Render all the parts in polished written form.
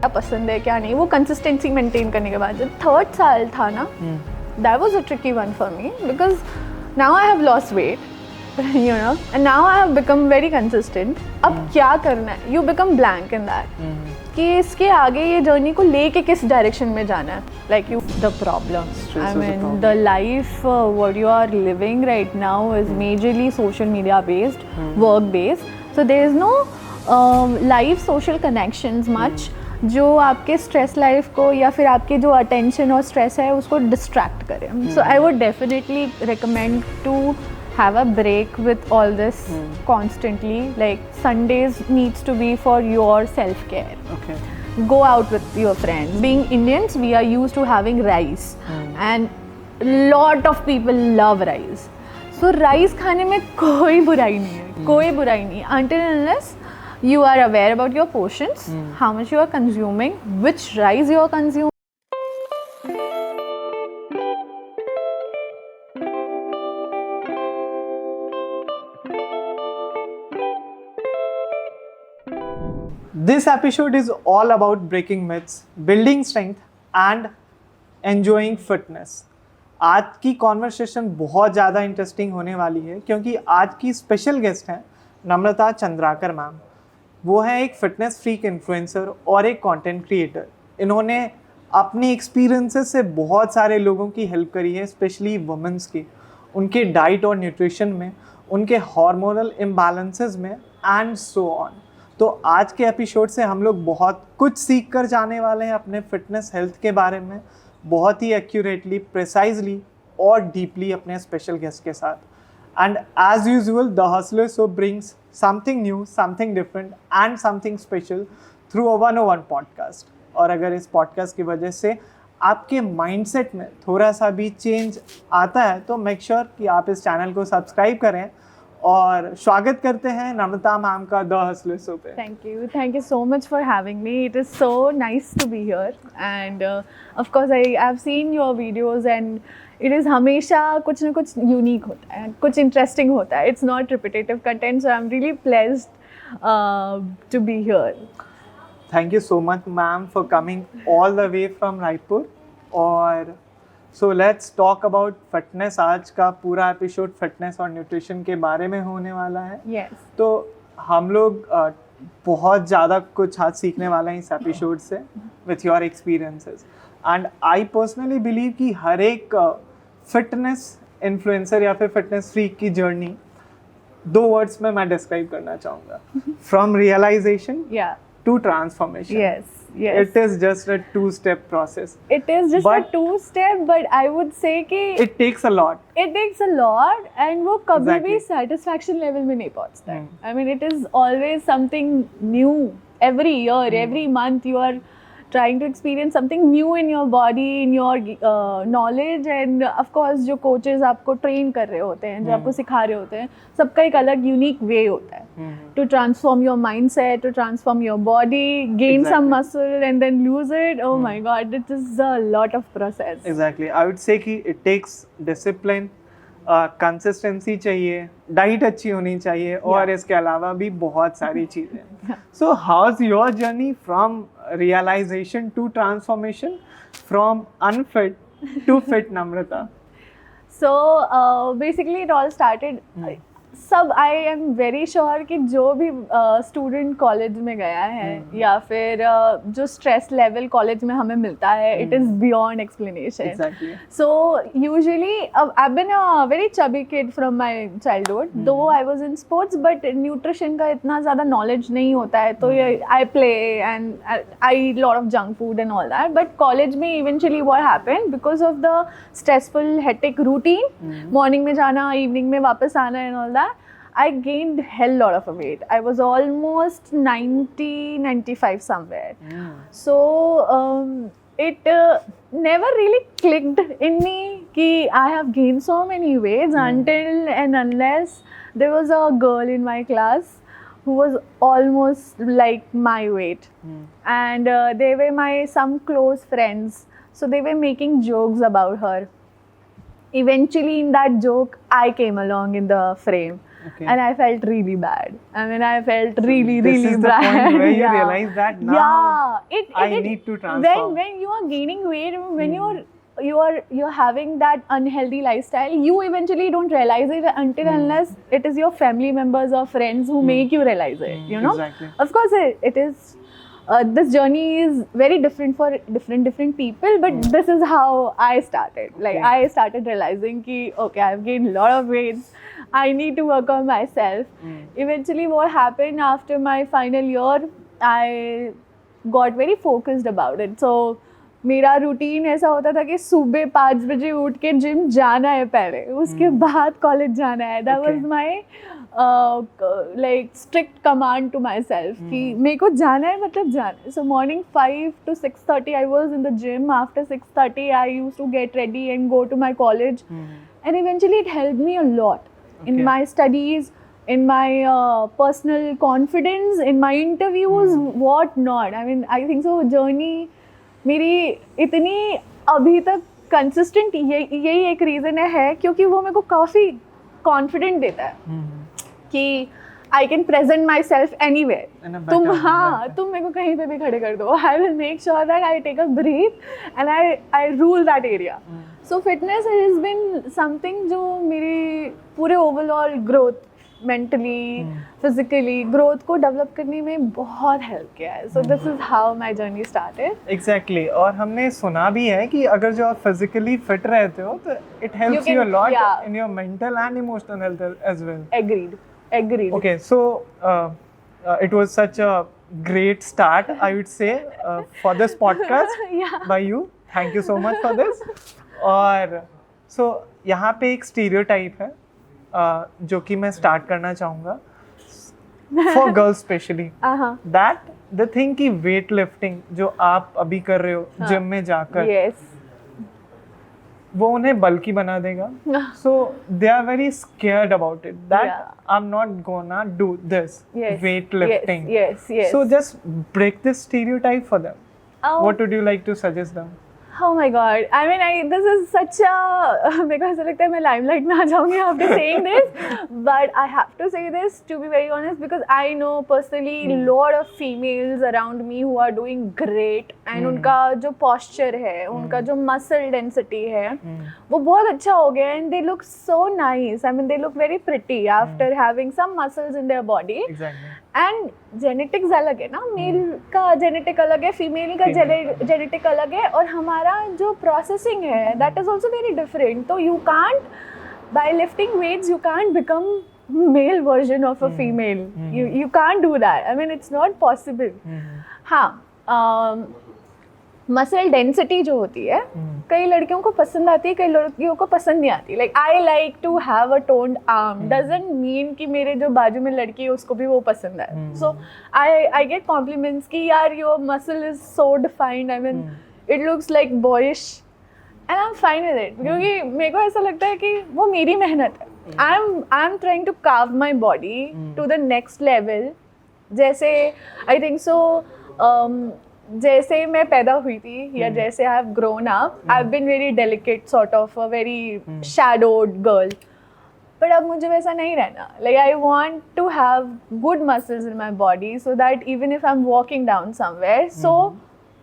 क्या पसंद है क्या नहीं, वो कंसिस्टेंसी मेंटेन करने के बाद जब थर्ड साल था ना, that was a tricky one for me because now I have lost weight, you know, and now I have become very consistent. अब क्या करना है, you become blank in that. कि इसके आगे ये जर्नी को लेके किस डायरेक्शन में जाना है, like you the problem. I mean the life what you are living right now is majorly social media based, work based. So there is no live social connections much. जो आपके stress life को या फिर आपके जो attention और stress है उसको डिस्ट्रैक्ट करें. So I would definitely recommend to have a break with all this constantly. Like Sundays needs to be for your self care. Okay. Go out with your friends. Being Indians, we are used to having rice, and lot of people love rice. So rice खाने में कोई बुराई नहीं है, कोई बुराई नहीं. Until unless you are aware about your portions, how much you are consuming, which rice you are consuming. This episode is all about breaking myths, building strength and enjoying fitness. आज की कॉन्वर्सेशन बहुत ज़्यादा interesting होने वाली है क्योंकि आज की स्पेशल गेस्ट हैं नम्रता चंद्राकर मैम. वो हैं एक फिटनेस फ्रीक इन्फ्लुएंसर और एक कंटेंट क्रिएटर. इन्होंने अपनी एक्सपीरियंसेस से बहुत सारे लोगों की हेल्प करी है, स्पेशली वुमेंस की, उनके डाइट और न्यूट्रिशन में, उनके हार्मोनल इम्बैलेंसेस में एंड सो ऑन. तो आज के एपिसोड से हम लोग बहुत कुछ सीख कर जाने वाले हैं अपने फिटनेस हेल्थ के बारे में, बहुत ही एक्यूरेटली, प्रिसाइजली और डीपली अपने स्पेशल गेस्ट के साथ. And as usual the hustler show brings something new, something different and something special through a 101 podcast. और अगर इस पॉडकास्ट की वजह से आपके माइंडसेट में थोड़ा सा भी चेंज आता है तो मेक श्योर कि आप इस चैनल को सब्सक्राइब करें. और स्वागत करते हैं नम्रता मैम का द हसलर शो पे. Thank you so much for having me. It is so nice to be here, and of course I have seen your videos and it is हमेशा कुछ ना कुछ यूनिक होता है, कुछ इंटरेस्टिंग होता है. It's not repetitive content, so I'm really pleased to be here. Thank you so much ma'am for coming all the way from Raipur. और so let's talk about fitness. आज का पूरा एपिसोड फिटनेस और न्यूट्रिशन के बारे में होने वाला है. Yes. तो हम लोग बहुत ज़्यादा कुछ आज सीखने वाले हैं इस एपिसोड से with your experiences. And I personally believe कि हर एक फिटनेस इन्फ्लुएंसर या फिर फिटनेस फ्रीक की जर्नी 2 वर्ड्स में मैं डिस्क्राइब करना चाहूँगा. From realisation to transformation. Yes. It is just a 2-step process. It is just a 2-step, but I would say कि it takes a lot. It takes a lot, and वो कभी भी Exactly. satisfaction level में नहीं पहुँचता है. I mean, it is always something new every year, every month you are trying to experience something new in your body, in your knowledge, and of course जो coaches आपको train कर रहे होते हैं, जो आपको सिखा रहे होते हैं, सबका एक अलग unique way होता है to transform your mindset, to transform your body, gain some muscle and then lose it. Oh my God, it is a lot of process. Exactly. I would say कि it takes discipline, कंसिस्टेंसी चाहिए, diet अच्छी होनी चाहिए और इसके अलावा भी बहुत सारी चीज़ें. So how is your journey from realisation to transformation, from unfit to fit Namrata? So basically it all started. सब आई एम वेरी श्योर कि जो भी स्टूडेंट कॉलेज में गया है या फिर जो स्ट्रेस लेवल कॉलेज में हमें मिलता है, it is beyond explanation. So usually I been a very chubby kid from my childhood, though I was in sports, but nutrition का इतना ज़्यादा नॉलेज नहीं होता है. तो I play and I lot of junk food and all that. But college में eventually what happened, because of the stressful hectic routine, morning में जाना, इवनिंग में वापस आना and all that, I gained hell lot of weight. I was almost 90-95 somewhere. So it never really clicked in me कि I have gained so many weights until and unless there was a girl in my class who was almost like my weight, and they were my some close friends, so they were making jokes about her. Eventually in that joke I came along in the frame. Okay. and I felt really bad. I mean, I felt really This is the bad. point where you Yeah. realize that now Yeah, I need to transform. When you are gaining weight, when you're having that unhealthy lifestyle, you eventually don't realize it until unless it is your family members or friends who make you realize it. You know, Exactly. of course it is. This journey is very different for different people, but this is how I started. Like Okay. I started realizing ki okay, I've gained a lot of weight. I need to work on myself. Eventually, what happened after my final year, I got very focused about it. So मेरा routine ऐसा होता था कि सुबह 5 बजे उठ के gym जाना है पहले, उसके बाद कॉलेज जाना है. That was my like strict command to my self कि मेरे को जाना है मतलब जाना है. So morning 5 to 6:30 I was in the gym. After 6:30 I use to get ready and go to my college, and eventually it help me a lot in my studies, in my personal confidence, in my interviews, what not. I mean, I think so journey मेरी इतनी अभी तक consistent यही एक reason है क्योंकि वो मेरे को काफ़ी confident देता है कि I can present myself anywhere. तुम तुम मेरे को कहीं पे भी खड़े कर दो. I will make sure that I take a breath and I rule that area. So fitness has been something जो मेरी पूरे overall growth, mentally, physically growth को develop करने में बहुत help किया है. So this is how my journey started. Exactly. और हमने सुना भी है कि अगर जो आप physically fit रहते हो तो it helps you a lot in your mental and emotional health as well. Agreed. Okay, so it was such a great start, I would say, for this podcast by you. Thank you so much for this. और so यहाँ पे एक stereotype है जो कि मैं start करना चाहूँगा for girls especially. That the thing कि weight lifting जो आप अभी कर रहे हो जिम में जाकर, Yes. वो उन्हें बल्कि बना देगा. So they are very scared about it that I'm not gonna do this weightlifting. Yes. So just break this stereotype for them. Oh. What would you like to suggest them? Oh my God. I mean, this is such a मेरे को ऐसा लगता है मैं limelight में आ जाऊँगी after saying this. But I have to say this to be very honest because I know personally lot of females around me who are doing great and उनका जो posture है, उनका जो muscle density है, वो बहुत अच्छा हो गया and they look so nice. I mean, they look very pretty after having some muscles in their body. Exactly. And genetics अलग है ना, मेल का जेनेटिक अलग है, फीमेल का जेनेटिक अलग है, और हमारा जो प्रोसेसिंग है that is also very different. तो you can't by lifting weights you can't become male version of a female. You can't do that. I mean it's not possible. हाँ, मसल डेंसिटी जो होती है कई लड़कियों को पसंद आती है, कई लड़कियों को पसंद नहीं आती. Like I like to have a toned arm doesn't mean कि मेरे जो बाजू में लड़की है उसको भी वो पसंद है. सो आई गेट कॉम्प्लीमेंट्स कि यार your muscle is so defined. I mean it looks like boyish and I am fine with it क्योंकि मेरे को ऐसा लगता है कि वो मेरी मेहनत है. I am trying to carve my body to the next level. जैसे आई थिंक सो जैसे मैं पैदा हुई थी या जैसे I have grown up, I have been very delicate sort of a very shadowed girl. But अब मुझे वैसा नहीं रहना. Like I want to have good muscles in my body so that even if I am walking down somewhere so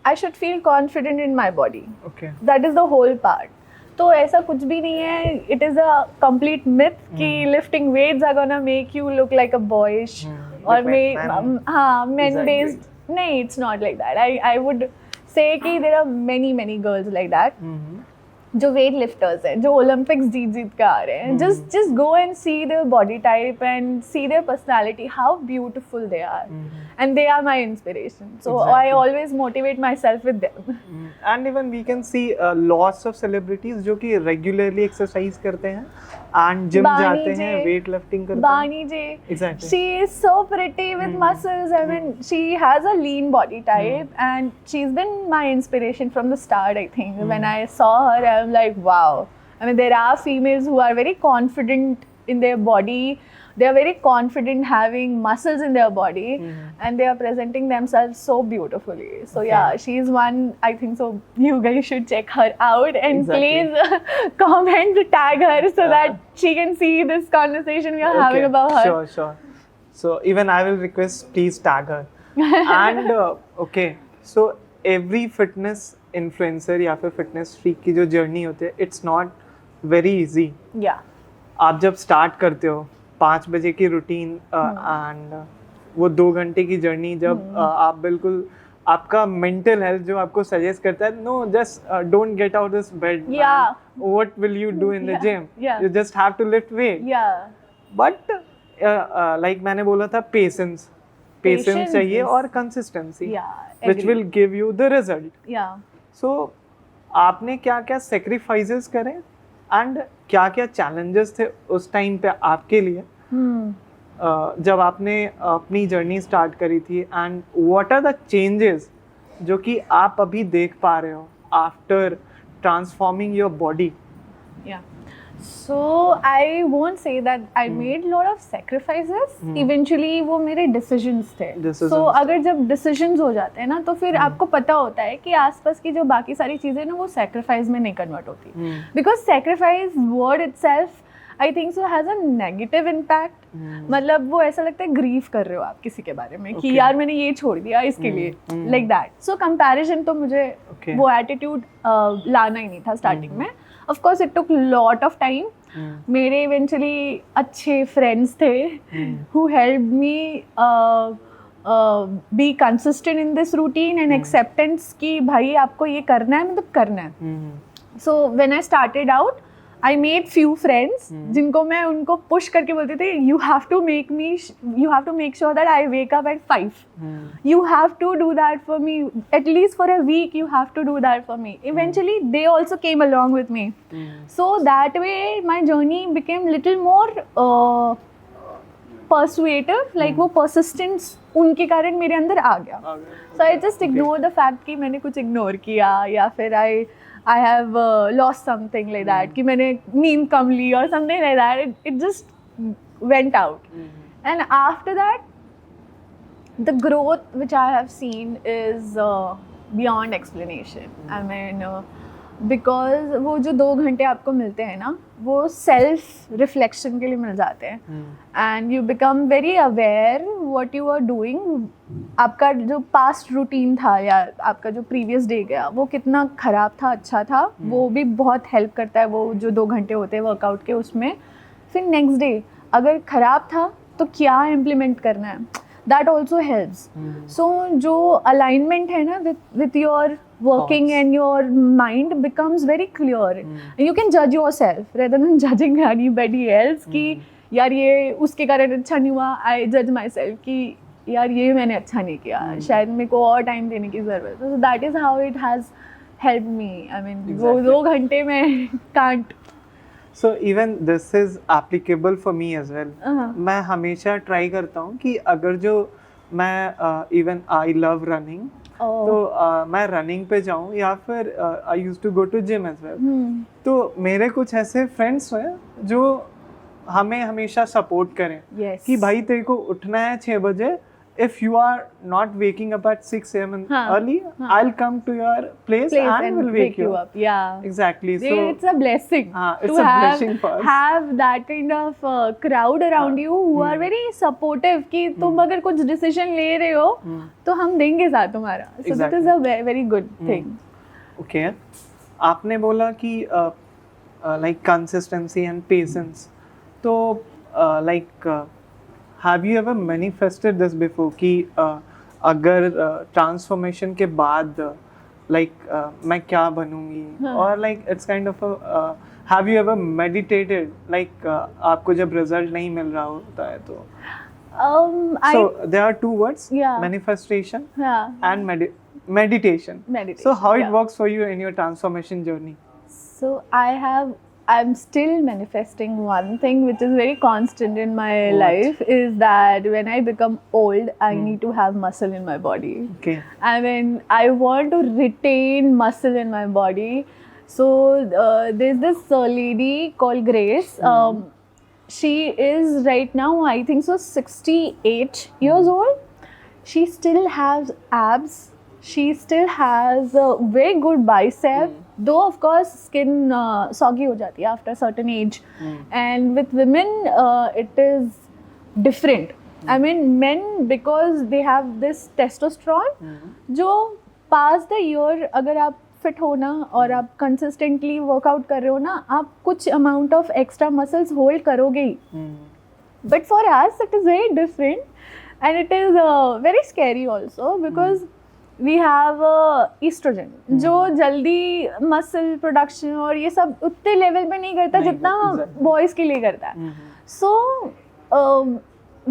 I should feel confident in my body. That is the whole part. तो ऐसा कुछ भी नहीं है. It is a complete myth कि lifting weights are gonna make you look like a boyish और men based. नहीं, it's not like that. I would say कि there are many girls like that जो वेट लिफ्टर्स हैं, जो Olympics जीत के आ रहे हैं. just go and see their body type and see their personality, how beautiful they are. And they are my inspiration. So I always motivate myself with them. And even we can see lots of celebrities जो कि regularly exercise करते हैं and gym जाते हैं, weight lifting करते हैं. Bani ji. Exactly. She is so pretty with muscles. I mean, she has a lean body type and she's been my inspiration from the start, I think. When I saw her, I'm like, wow. I mean, there are females who are very confident in their body. they are very confident having muscles in their body, and they are presenting themselves so beautifully. So yeah, she is one, I think so you guys should check her out, and please comment, tag her so that she can see this conversation we are having about her. Sure. So even I will request, please tag her. And okay, so every fitness influencer या फिर fitness freak की जो journey होती है, it's not very easy. Yeah. आप जब start करते हो 5 बजे की रूटीन एंड वो 2 घंटे की जर्नी, जब आप बिल्कुल आपका मेंटल हेल्थ जो आपको सजेस्ट करता है, no just don't get out this bed, what will you do in the gym, you just have to lift weight. But like मैंने बोला था, पेशेंस चाहिए और consistency, which will give you the result. So आपने क्या क्या sacrifices करे and क्या क्या चैलेंजेस थे उस टाइम पे आपके लिए जब आपने अपनी जर्नी स्टार्ट करी थी, and what are the changes जो कि आप अभी देख पा रहे हो after transforming your body? So I won't say that I made a lot of sacrifices. Eventually वो मेरे decisions थे. So अगर जब decisions हो जाते हैं ना, तो फिर आपको पता होता है कि आसपास की जो बाकी सारी चीजें ना, वो sacrifice में नहीं convert होती. Because sacrifice word itself I think so has a negative impact. मतलब वो ऐसा लगता है ग्रीव कर रहे हो आप किसी के बारे में कि यार मैंने ये छोड़ दिया इसके लिए, like that. So comparison तो मुझे वो attitude लाना ही नहीं था स्टार्टिंग में. Of course it took lot of time. मेरे eventually अच्छे friends थे who helped me be consistent in this routine and acceptance कि भाई आपको ये करना है, मतलब करना है. So when I started out, I made few friends जिनको मैं उनको push करके बोलते थे, you have to make sure that I wake up at 5. You have to do that for me. At least for a week, you have to do that for me. Eventually, they also came along with me. So that way, my journey became little more persuasive. Like वो persistence उनके कारण मेरे अंदर आ गया. So I just ignored the fact कि मैंने कुछ ignore किया, या फिर I have lost something like that, कि मैंने नींद कम ली or something like that. It just went out. And after that, the growth which I have seen is beyond explanation. I mean, because वो जो 2 घंटे आपको मिलते हैं ना, वो सेल्फ रिफ्लेक्शन के लिए मिल जाते हैं, and you become very aware what you are doing. आपका जो पास्ट रूटीन था या आपका जो प्रीवियस डे गया, वो कितना ख़राब था, अच्छा था, वो भी बहुत हेल्प करता है वो जो 2 घंटे होते हैं वर्कआउट के उसमें. फिर नेक्स्ट डे अगर ख़राब था तो क्या इम्प्लीमेंट करना है, दैट ऑल्सो हेल्प्स. सो जो अलाइनमेंट है ना with your working and your mind becomes very clear. You can judge yourself rather than judging anybody else कि यार ये उसके कारण अच्छा नहीं हुआ. I judge myself कि यार ये मैंने अच्छा नहीं किया, शायद मेरे को और टाइम देने की ज़रूरत है. So that is how it has helped me. I mean, वो 2 घंटे में can't. So even this is applicable for me as well. मैं हमेशा ट्राई करता हूँ कि अगर जो मैं even I love running, तो मैं रनिंग पे जाऊँ, या फिर I used to go to gym as well. तो मेरे कुछ ऐसे फ्रेंड्स हैं जो हमें हमेशा सपोर्ट करें कि भाई तेरे को उठना है 6 बजे. If you are not waking up at 6 a.m. early, I'll come to your place and will wake you up. Yeah, exactly. So it's a blessing it's to a blessing for us. have that kind of crowd around you who are very supportive कि तुम अगर कुछ decision ले रहे हो तो हम देंगे साथ तुम्हारा. So that is a very good thing. Okay. आपने बोला कि like consistency and patience. तो like have you ever manifested this before कि अगर ट्रांसफॉर्मेशन के बाद मैं क्या बनूंगी, और it's kind of a have you ever meditated आपको जब रिजल्ट नहीं मिल रहा होता है तो so there are 2 words, manifestation and meditation. So how it works for you in your transformation journey? So I'm still manifesting one thing which is very constant in my life, is that when I become old, I need to have muscle in my body. Okay. I mean, I want to retain muscle in my body. So there's this lady called Grace. she is right now, I think so, 68 years old. She still has abs. She still has a very good bicep. Though of course skin soggy ho jati hai after a certain age. And with women, it is different. I mean, men, because they have this testosterone, जो past the year अगर आप fit हो ना और आप consistently workout कर रहे हो ना, आप कुछ amount of extra muscles hold करोगे ही. But for us it is very different and it is very scary also because we have estrogen जो जल्दी मसल प्रोडक्शन और ये सब उतने लेवल पे नहीं करता जितना बॉयज़ के लिए करता है. सो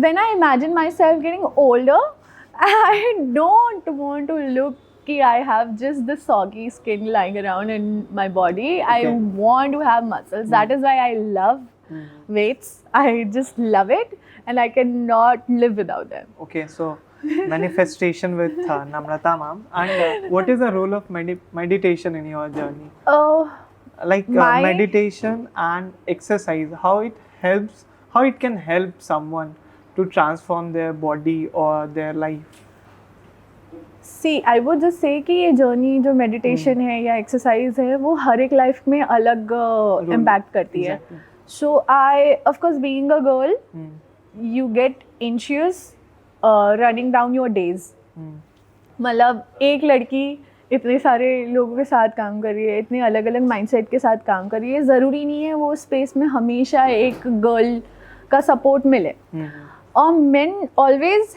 when I imagine myself getting older, I don't want to look कि I have just the soggy skin lying around in my body. I want to have muscles. That is why I love weights. I just love it and I cannot live without them. Okay, so manifestation with Namrata ma'am. And what is the role of meditation in your journey? Like meditation and exercise, how it can help someone to transform their body or their life? See I would just say कि ये journey जो meditation है या exercise है वो हर एक life में अलग इम्पैक्ट करती है. So I of course being a girl you get anxious running down your days. मतलब एक लड़की इतने सारे लोगों के साथ काम कर रही है, इतने अलग अलग माइंडसेट के साथ काम कर रही है, ज़रूरी नहीं है वो स्पेस में हमेशा एक गर्ल का सपोर्ट मिले. और men always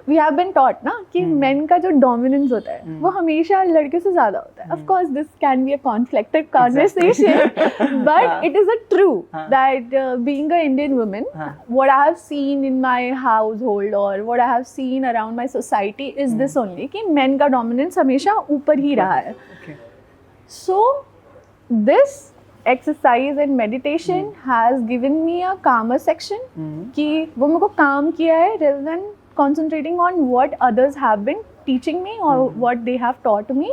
we have been taught ना कि मेन का जो डोमिनेंस होता है वो हमेशा लड़के से ज़्यादा होता है. Of course this can be a conflicted conversation but it is a true that being a Indian woman what I have seen in my household और what I have seen around my society is this only कि men का dominance हमेशा ऊपर ही रहा है. So this exercise and meditation has given me a calmer section कि वो मेरे को काम किया है rather than concentrating on what others have been teaching me or what they have taught me.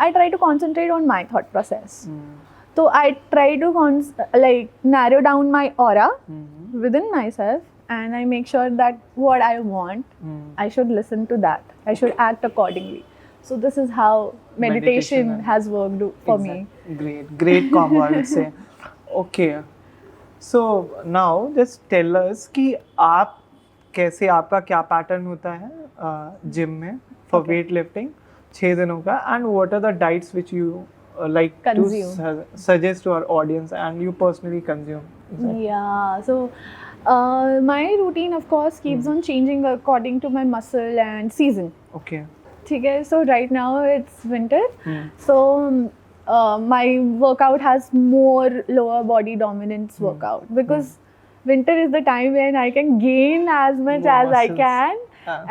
I try to concentrate on my thought process. So I try to like narrow down my aura within myself and I make sure that what I want I should listen to that. I should act accordingly. So this is how meditation has worked for me. Great combo I would say. Okay, so now just tell us कि आप कैसे, आपका क्या pattern होता है gym में for weight lifting 6 दिनों का, and what are the diets which you like consume. to suggest to our audience and you personally consume? Yeah, so my routine of course keeps on changing according to my muscle and season. Okay. ठीक है, so right now it's winter, so my workout has more lower body dominance workout because winter is the time when I can gain as much More as I muscles. can.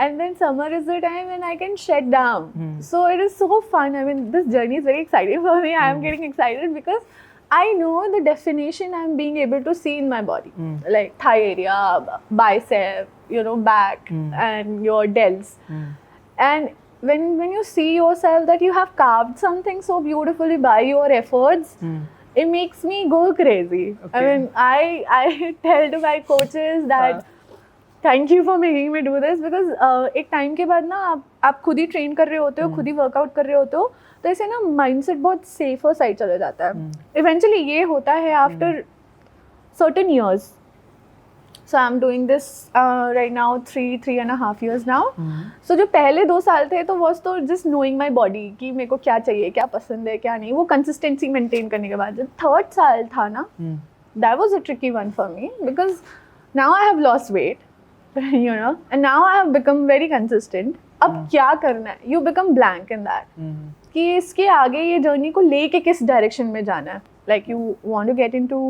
And then summer is the time when I can shed down. So it is so fun. I mean, this journey is very exciting for me. I am getting excited because I know the definition I'm being able to see in my body, like thigh area, bicep, back, and your delts. And when you see yourself that you have carved something so beautifully by your efforts, it makes me go crazy. I mean, I tell to my coaches that thank you for making me do this because एक time के बाद ना आप खुद ही train कर रहे होते हो, खुद ही वर्कआउट कर रहे होते हो, तो ऐसे ना माइंडसेट बहुत सेफर साइड चला जाता है. इवेंचुअली ये होता है after certain years. So I am doing this right now 3.5 years now. So जो पहले 2 साल थे तो वॉज तो जस्ट नोइंग माई बॉडी कि मेरे को क्या चाहिए, क्या पसंद है, क्या नहीं, वो कंसिस्टेंसी मेंटेन करने के बाद जब 3rd साल था ना, that was a tricky one for me because now I have lost weight, and now I have become very consistent. अब क्या करना है, you become blank in that. कि इसके आगे ये जर्नी को लेके किस डायरेक्शन में जाना है. Like you want to get into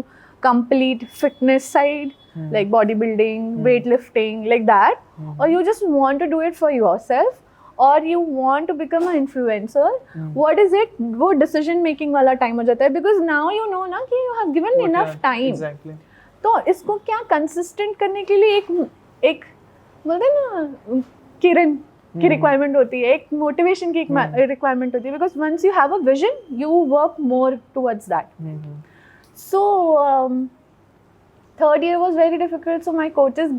complete fitness side, like bodybuilding, weightlifting, like that, or you just want to do it for yourself, or you want to become an influencer. What is it? वो decision making वाला time हो जाता है because now you know ना कि you have given enough time. Exactly. तो इसको क्या consistent करने के लिए एक बोलते हैं ना किरण की रिक्वायरमेंट होती है, एक मोटिवेशन की रिक्वायरमेंट होती है because once you have a vision you work more towards that. So third year was very difficult, so my coaches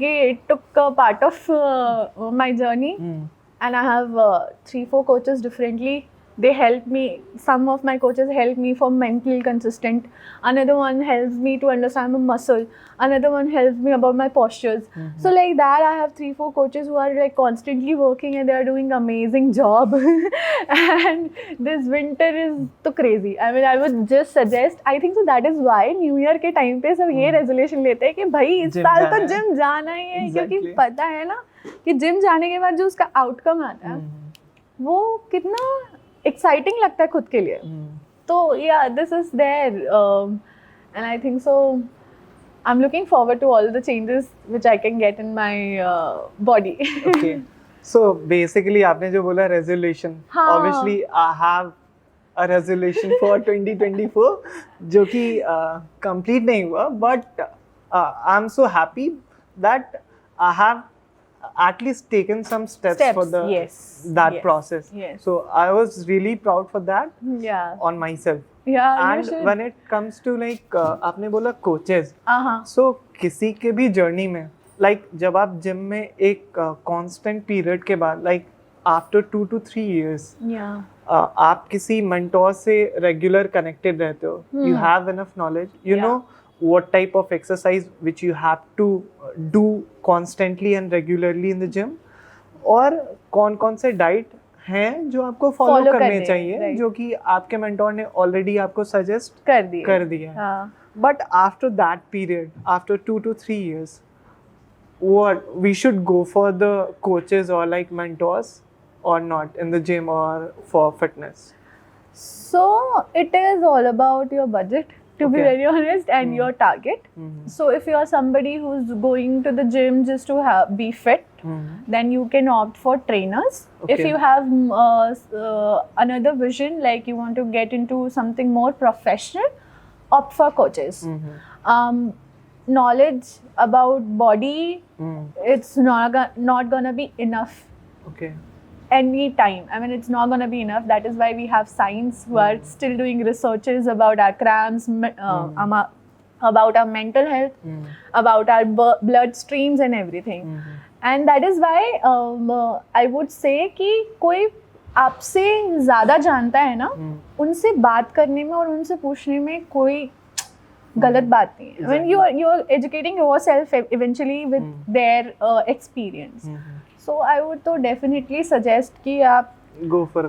took part of my journey. And I have 3-4 coaches differently. They help me. Some of my coaches help me for mentally consistent. Another one helps me to understand my muscle. Another one helps me about my postures. So like that, I have 3-4 coaches who are like constantly working and they are doing amazing job. And this winter is so crazy. I mean, I would just suggest. I think so that is why New Year के time पे सब ये resolution लेते हैं कि भाई इस साल तो जिम जाना ही है, क्योंकि पता है ना कि जिम जाने के बाद जो उसका आउटकम आता है वो कितना एक्साइटिंग लगता है खुद के लिए. तो yeah this is there and I think so I am looking forward to all the changes which I can get in my body. Okay, so basically आपने जो बोला resolution, obviously I have a resolution for 2024 जो कि complete नहीं हुआ, but I am so happy that I have at least taken some steps for that process. Yes. So I was really proud for that. Yeah. On myself. Yeah. And when it comes to like आपने बोला coaches. Uh-huh. So किसी के भी journey में like जब आप gym में एक constant period के बाद like after 2 to 3 years. Yeah. आप किसी mentor से regular connected रहते हो. You have enough knowledge. You know what type of exercise which you have to do constantly and regularly in the gym, और कौन से डाइट हैं जो आपको फॉलो करने चाहिए, जो कि आपके मेंटोर ने ऑलरेडी आपको सजेस्ट कर दिया. But after that period, after 2 to 3 years, what we should go for the coaches or like mentors or not in the gym or for fitness? So it is all about your budget, to be very honest, and your target. So if you are somebody who's going to the gym just to be fit, then you can opt for trainers. If you have another vision, like you want to get into something more professional, opt for coaches. Knowledge about body, it's not gonna be enough. Okay. Any time. I mean, it's not going to be enough. That is why we have science who are still doing researches about our cramps, about our mental health, about our blood streams and everything. And that is why I would say कि कोई आपसे ज़्यादा जानता है ना, उनसे बात करने में और उनसे पूछने में कोई गलत बात नहीं है. When you are educating yourself eventually with their experience. So I would तो definitely suggest कि आप go for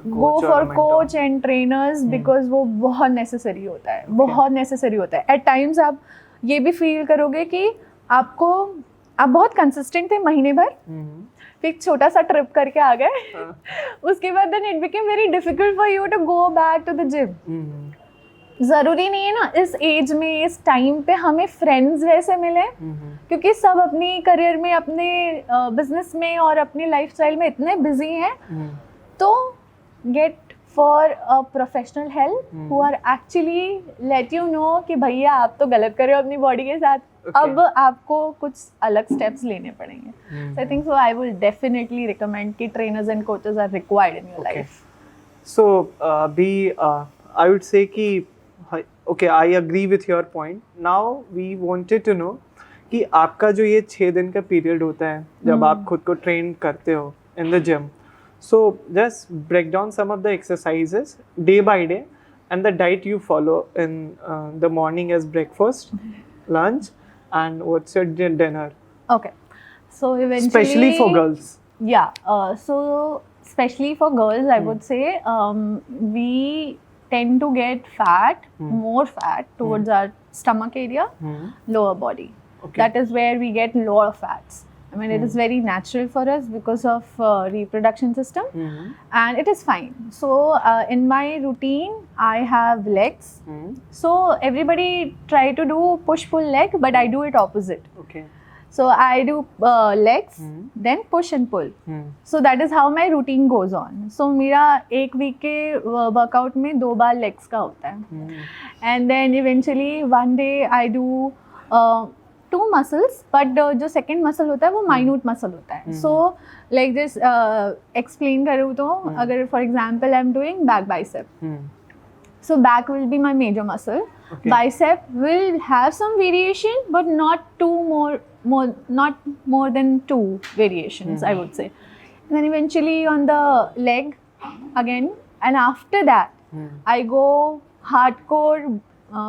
coach and trainers because वो बहुत necessary होता है, बहुत necessary होता है. At times आप ये भी feel करोगे कि आप बहुत consistent थे महीने भर, फिर एक छोटा सा ट्रिप करके आ गए, उसके बाद then it became very difficult for you to go back to the gym. ज़रूरी नहीं है ना इस एज में, इस टाइम पे हमें फ्रेंड्स वैसे मिले, क्योंकि सब अपनी करियर में, अपने बिजनेस में और अपनी लाइफस्टाइल में इतने बिजी हैं. तो get for a professional help who are actually let you know कि भैया आप तो गलत कर रहे हो अपनी बॉडी के साथ. अब आपको कुछ अलग स्टेप्स लेने पड़ेंगे. So I think so I will definitely recommend कि trainers and coaches are required in your life. So I would say कि okay, I agree with your point. Now we wanted to know कि आपका जो ये 6 दिन का period होता है जब आप खुद को ट्रेन करते हो in the gym, so just break down some of the exercises day by day and the diet you follow in the morning as breakfast, lunch, and what's your dinner. Okay, so eventually especially for girls. So especially for girls, I would say we tend to get more fat towards our stomach area, lower body. That is where we get lower fats. I mean, it is very natural for us because of reproduction system, and it is fine. So in my routine, I have legs. So everybody try to do push-pull leg, but I do it opposite. Okay. So I do legs, then push and pull. So that is how my routine goes on. So मेरा एक week के workout में 2 बार legs का होता है. And then eventually one day I do 2 muscles, but जो second muscle होता है वो minute muscle होता है. So like this explain करूँ तो अगर for example I'm doing back bicep. So back will be my major muscle. Okay. Bicep will have some variation, but not not more than 2 variations, I would say. And then eventually on the leg again, and after that, I go hardcore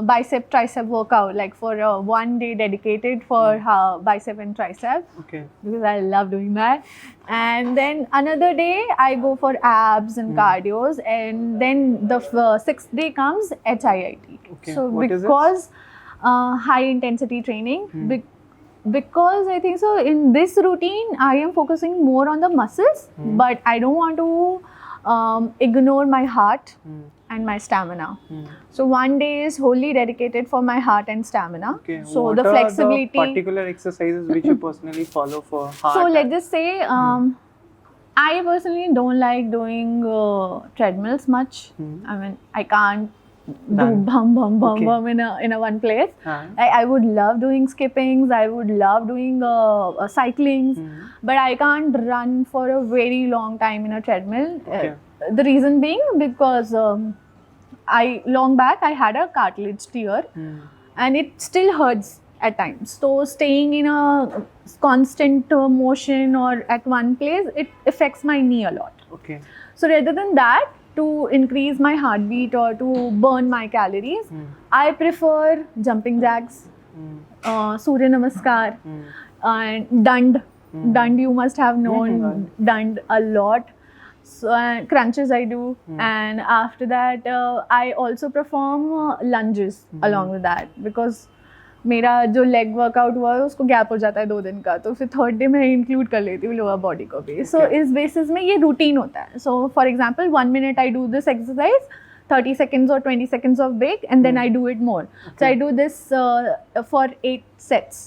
bicep tricep workout, like for a 1 day dedicated for bicep and tricep. Okay. Because I love doing that. And then another day I go for abs and cardios, and then the 6th day comes HIIT. Okay. So What is because high intensity training, because I think so in this routine I am focusing more on the muscles, but I don't want to ignore my heart and my stamina. So 1 day is wholly dedicated for my heart and stamina. Okay. So what the are flexibility. the particular exercises which you personally follow for heart? So let's just say I personally don't like doing treadmills much. I mean, I can't do bum in a one place. I would love doing skippings. I would love doing cyclings, but I can't run for a very long time in a treadmill. Okay. The reason being because long back I had a cartilage tear, and it still hurts at times. So staying in a constant motion or at one place, it affects my knee a lot. Okay. So rather than that, to increase my heartbeat or to burn my calories, I prefer jumping jacks, Surya Namaskar, and Dand. Dand you must have known Dand a lot. So crunches I do, and after that I also perform lunges along with that, because मेरा जो leg workout हुआ है उसको gap हो जाता है 2 दिन का, तो फिर 3rd डे मैं इंक्लूड कर लेती हूँ लोअर बॉडी को भी. सो इस बेसिस में ये रूटीन होता है. So for example 1 minute I do this exercise, 30 seconds or 20 seconds of break, and then I do it more. So I do this for 8 sets.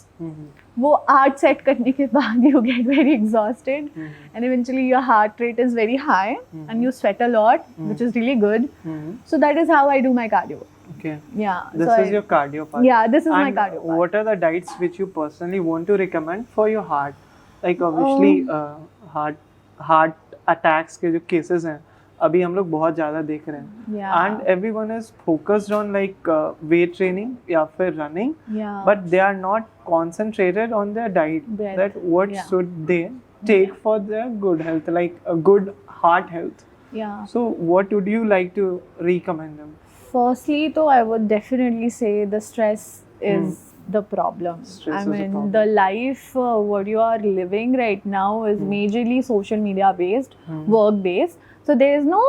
वो 8 set करने के बाद you get very exhausted, and eventually your heart rate is very high, and you sweat a lot, which is really good. So that is how I do my cardio. Okay. Yeah. This so is your cardio part. Yeah, this is my And cardio part. what are the diets which you personally want to recommend for your heart? Like obviously heart attacks के जो cases हैं अभी हम लोग बहुत ज़्यादा देख रहे हैं. Yeah. And everyone is focused on like weight training या फिर running. Yeah. But they are not concentrated on their diet. Breath. That what Yeah. should they take for their good health, like a good heart health. Yeah. So what would you like to recommend them? Firstly, though, I would definitely say the stress is the problem. Stress I is the mean, problem. the life what you are living right now is majorly social media based, work based. So there is no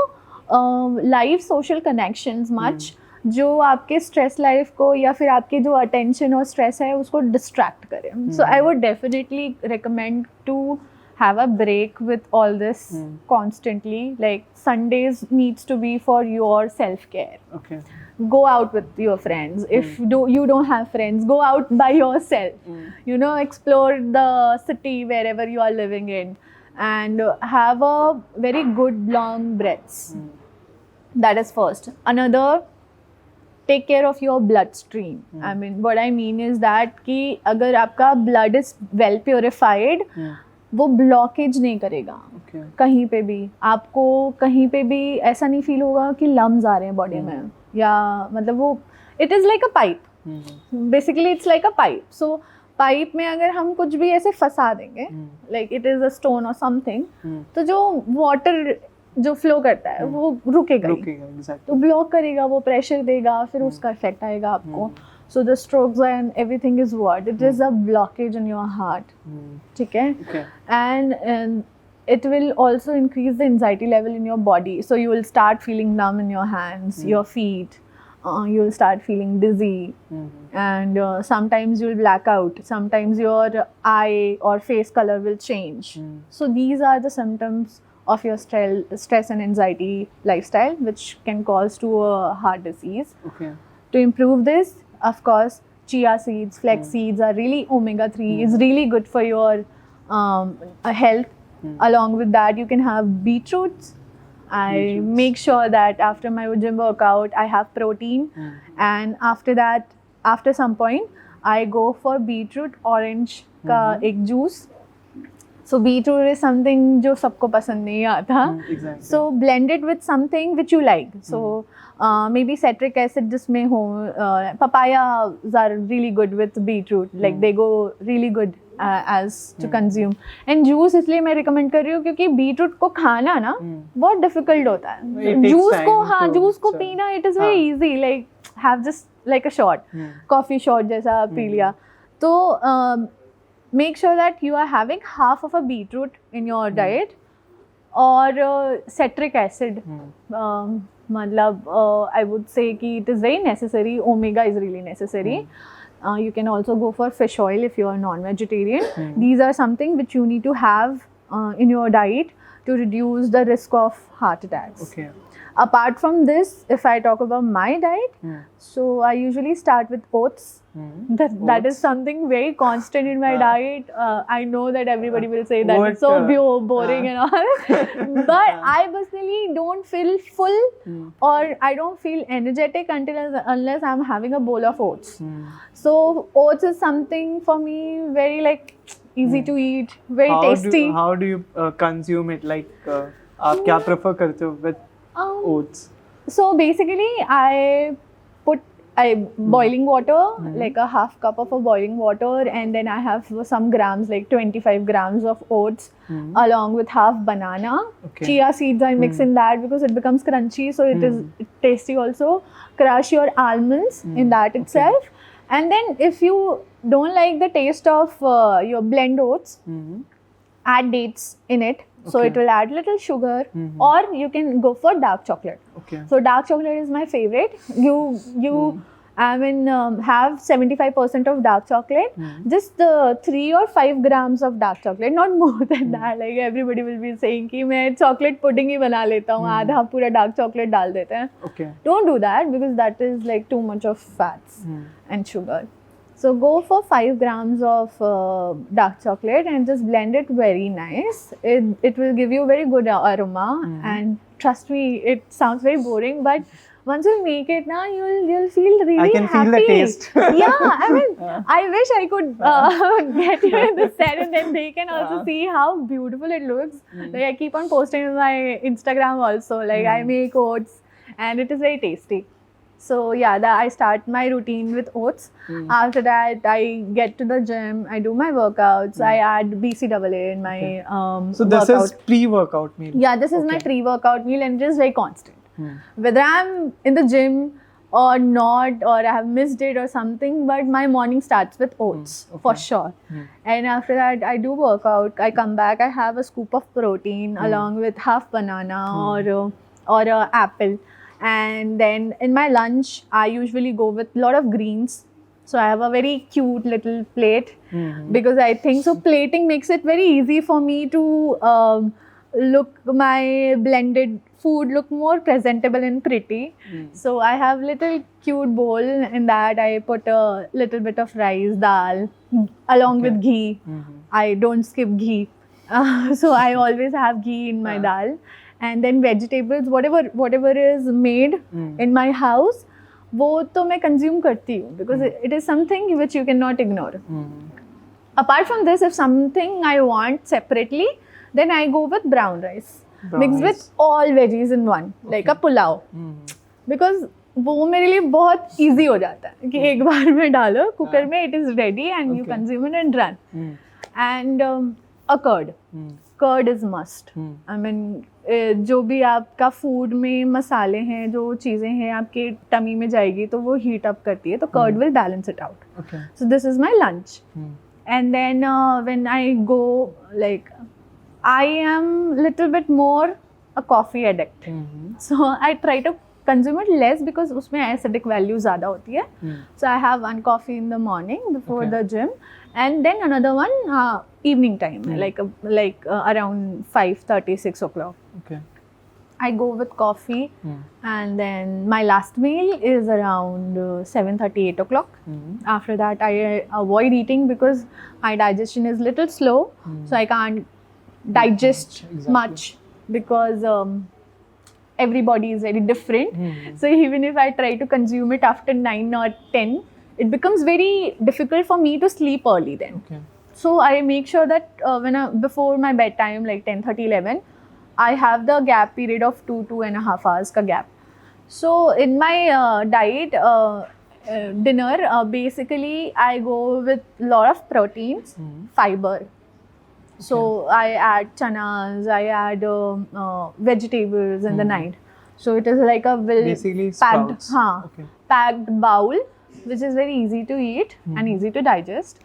live social connections much जो आपके stress life को या फिर आपके जो attention और stress है उसको डिस्ट्रैक्ट करें. So I would definitely recommend to have a break with all this constantly. Like Sundays needs to be for your self-care. Okay. Go out with your friends. If you don't have friends, go out by yourself. You know, explore the city wherever you are living in, and have a very good long breaths. That is first. Another, take care of your bloodstream. I mean, what I mean is that कि अगर आपका blood is well purified, वो blockage नहीं करेगा. कहीं पे भी आपको कहीं पे भी ऐसा नहीं फील होगा कि लम्स आ रहे हैं बॉडी में, या मतलब वो it is like a pipe. Basically it's like a pipe. So pipe में अगर हम कुछ भी ऐसे फंसा देंगे, like it is a stone और समथिंग, तो जो वाटर जो फ्लो करता है वो रुकेगा ही. तो ब्लॉक करेगा, वो प्रेशर देगा, फिर उसका इफेक्ट आएगा आपको. So the strokes and everything is what? It is a blockage in your heart. ठीक है? Okay. And it will also increase the anxiety level in your body. So you will start feeling numb in your hands, your feet. You will start feeling dizzy. And sometimes you will black out. Sometimes your eye or face color will change. So these are the symptoms of your stress and anxiety lifestyle, which can cause to a heart disease. Okay. To improve this, of course, chia seeds, flax seeds are really omega-3 is really good for your health. Along with that, you can have beetroots. I make sure that after my gym workout, I have protein. And after that, after some point, I go for beetroot orange का एक juice. So beetroot is something जो सबको पसंद नहीं आता. Exactly. So blend it with something which you like. So maybe citric acid जिसमें हो. Papayas are really good with beetroot. Like they go really good as to consume. And juice इसलिए मैं recommend कर रही हूँ क्योंकि beetroot को खाना ना बहुत difficult होता है. It takes Juice को time हाँ to- juice को so- पीना it is very easy. Like have just like a shot. Coffee shot जैसा पी लिया. तो make sure that you are having half of a beetroot in your diet और citric acid. मतलब I would say कि it is very necessary. Omega is really necessary. You can also go for fish oil if you are non-vegetarian. These are something which you need to have in your diet to reduce the risk of heart attacks. Okay. Apart from this, if I talk about my diet, so I usually start with oats. That is something very constant in my diet. I know that everybody will say that it's so boring and all, but I personally don't feel full or I don't feel energetic unless I'm having a bowl of oats. So oats is something for me very like easy to eat, very tasty. How do you consume it? Like आप क्या prefer करते हो with oats? So basically, I put boiling water, like a half cup of a boiling water, and then I have some grams, like 25 grams of oats, along with half banana. Okay. Chia seeds I mix in that because it becomes crunchy, so it is tasty also. Crush your almonds in that itself, and then if you don't like the taste of your blend oats, add dates in it. So Okay. it will add little sugar, or you can go for dark chocolate. Okay. So dark chocolate is my favorite. You I mean have 75% of dark chocolate. Just 3 or 5 grams of dark chocolate, not more than that. Like everybody will be saying कि मैं chocolate pudding ही बना लेता हूँ, आधा पूरा dark chocolate डाल देते हैं. Okay. Don't do that because that is like too much of fats and sugar. So go for 5 grams of dark chocolate and just blend it very nice. It will give you very good aroma, and trust me, it sounds very boring, but once you make it now, you'll feel really I can happy. feel the taste. Yeah, I mean, I wish I could get you in the set, and then they can also see how beautiful it looks. Like I keep on posting on my Instagram also. Like I make oats, and it is very tasty. So yeah, I start my routine with oats. After that, I get to the gym. I do my workouts. I add BCAA in my So this workout. is pre-workout meal. Yeah, this is my pre-workout meal, and it is very constant. Whether I'm in the gym or not, or I have missed it or something, but my morning starts with oats for sure. And after that, I do workout. I come back. I have a scoop of protein along with half banana or a apple. And then in my lunch, I usually go with a lot of greens. So I have a very cute little plate because I think so plating makes it very easy for me to look my blended food look more presentable and pretty. So I have little cute bowl. In that I put a little bit of rice, dal, along with ghee. I don't skip ghee. So I always have ghee in my dal. And then vegetables, whatever is made in my house, वो तो मैं consume करती हूँ because it is something which you cannot ignore. Apart from this, if something I want separately, then I go with brown rice. Mixed with all veggies in one, like a pulao. Because वो मेरे लिए बहुत easy हो जाता है कि एक बार में डालो कुकर में, it is ready and you consume it and run. And a curd. Curd is must. I mean, जो भी आपका फूड में मसाले हैं, जो चीज़ें हैं आपके टमी में जाएगी तो वो हीट अप करती है, तो curd will balance it out. So this is my lunch. And then when I go, like, I am little bit more a coffee addict. So I try to consume it less because उसमें acidic value ज़्यादा होती है. So I have one coffee in the morning before the gym, and then another one evening time, like around 5:30, 6 o'clock. Okay. I go with coffee, and then my last meal is around 7:30, 8 o'clock. After that, I avoid eating because my digestion is little slow, so I can't digest much because everybody is very different. So even if I try to consume it after 9 or 10, it becomes very difficult for me to sleep early then. So I make sure that before my bedtime, like 10:30, 11, I have the gap period of 2.5 hours ka gap. So in my diet, dinner, basically I go with lot of proteins, fiber. So I add chanas, I add vegetables in the night. So it is like a Basically packed, sprouts. Okay. packed bowl, which is very easy to eat and easy to digest,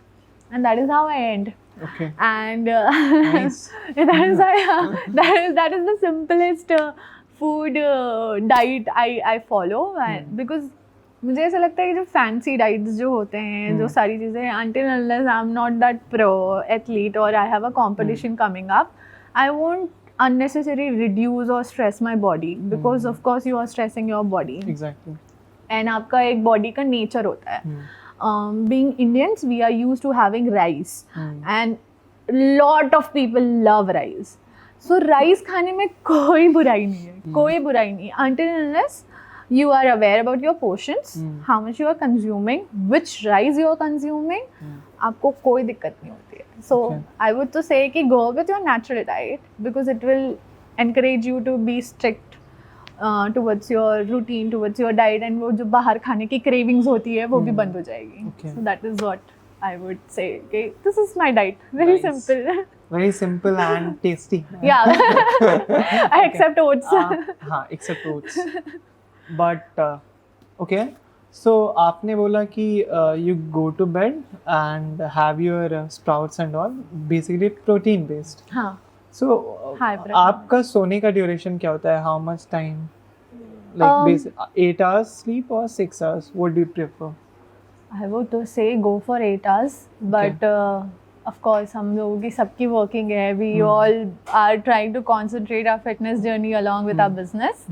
and that is how I end. Okay. And Nice. that is that is the simplest food diet I follow, because मुझे ऐसा लगता है कि जो fancy diets जो होते हैं, जो सारी चीज़ें, until unless I'm not that pro athlete or I have a competition coming up, I won't unnecessarily reduce or stress my body, because of course you are stressing your body. Exactly. And आपका एक body का nature होता है. Being Indians, we are used to having rice, and lot of people love rice. So rice खाने में कोई बुराई नहीं है, कोई बुराई नहीं, until unless you are aware about your portions, how much you are consuming, which rice you are consuming, आपको कोई दिक्कत नहीं होती है. So I would to say कि go with your natural diet, because it will encourage you to be strict towards your routine, towards your diet, and वो जो बाहर खाने की cravings होती है वो भी बंद हो जाएगी. So that is what I would say. Okay, this is my diet. Very Nice. simple. Very simple and tasty. Yeah. I accept oats. हाँ, except oats. But okay. So आपने बोला कि you go to bed and have your sprouts and all, basically protein based. हाँ. So High protein. आपका सोने का duration क्या होता है? How much time? Like 8 hours sleep or 6 hours? What do you prefer? I would to say go for 8 hours, but of course हम लोगों की सबकी working है. We all are trying to concentrate our fitness journey along with our business.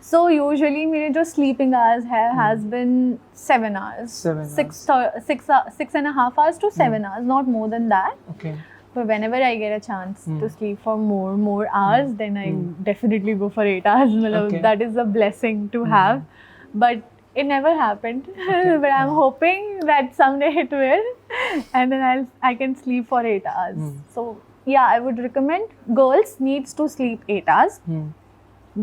So usually मेरे जो sleeping hours है has been 7 hours. 7 6.5 hours to 7 hours, not more than that. Okay. But whenever I get a chance to sleep for more hours, then I definitely go for 8 hours. मतलब Okay. that is a blessing to have. But it never happened. But I'm hoping that someday it will, and then I can sleep for 8 hours. So yeah, I would recommend girls needs to sleep 8 hours,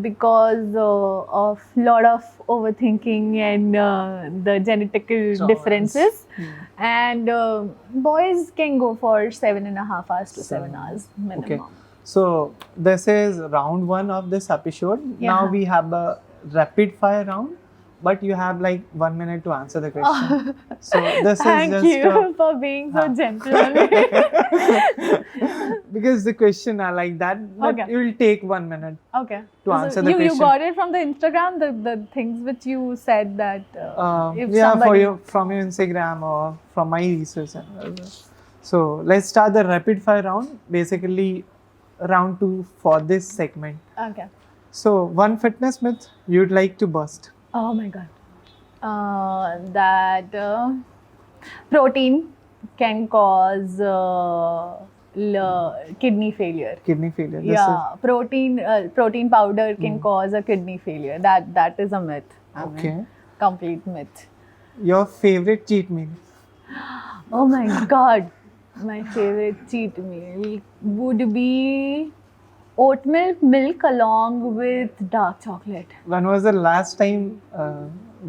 because of lot of overthinking and the genetical differences. And boys can go for 7.5 hours to 7 hours minimum. Okay. So this is round 1 of this episode. Yeah. Now we have a rapid fire round, but you have like 1 minute to answer the question. So this Thank is just you for being so gentle on me. because the question are like that, but Okay. it will take 1 minute. Okay. To answer the you question. got it from the Instagram, the things which you said that if Yeah, somebody... from your Instagram or from my research. So let's start the rapid fire round. Basically, round 2 for this segment. Okay. So one fitness myth you'd like to bust. Oh my god. That protein can cause kidney failure. Kidney failure. This Yeah, protein powder can cause a kidney failure. That is a myth. I mean, Okay. complete myth. Your favorite cheat meal? Oh my god. My favorite cheat meal would be oatmeal milk along with dark chocolate. When was the last time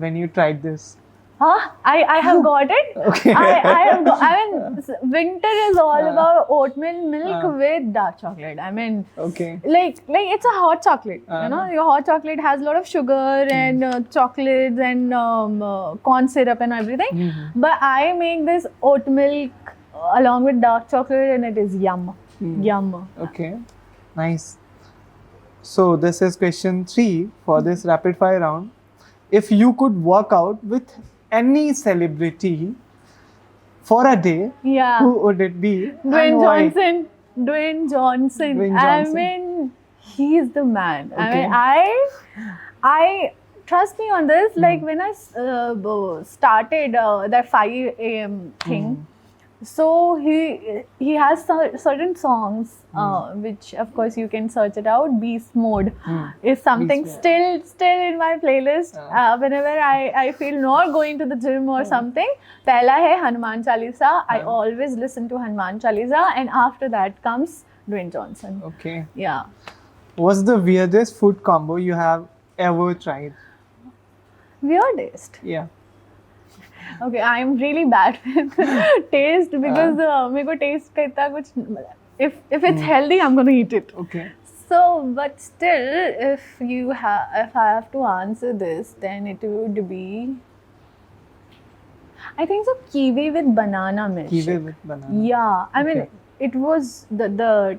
when you tried this? Huh? I have got it. Okay. I have got, I mean, winter is all about oatmeal milk with dark chocolate. I mean, Okay. like it's a hot chocolate. You know, your hot chocolate has a lot of sugar and chocolates and corn syrup and everything. But I make this oat milk along with dark chocolate, and it is yum. Yum. Okay. Nice. So this is question 3 for this rapid fire round. If you could work out with any celebrity for a day, Yeah. who would it be? Dwayne and why? Johnson. Dwayne Johnson. Dwayne Johnson. I mean, he's the man. Okay. I mean, I trust me on this. Like when I started that 5 a.m. thing, So he has certain songs, which of course you can search it out. Beast Mode is something Beast Mode. still in my playlist. Whenever I feel not going to the gym or something, पहला है Hanuman Chalisa. I always listen to Hanuman Chalisa, and after that comes Dwayne Johnson. Okay. Yeah. What's the weirdest food combo you have ever tried? Weirdest. Yeah. Okay, I am really bad with taste because मेरे को taste का इतना कुछ, if it's healthy, I'm gonna eat it. Okay. So, but still, if I have to answer this, then it would be, I think so, kiwi with banana milk. Kiwi with banana. Yeah, I mean, Okay. it was the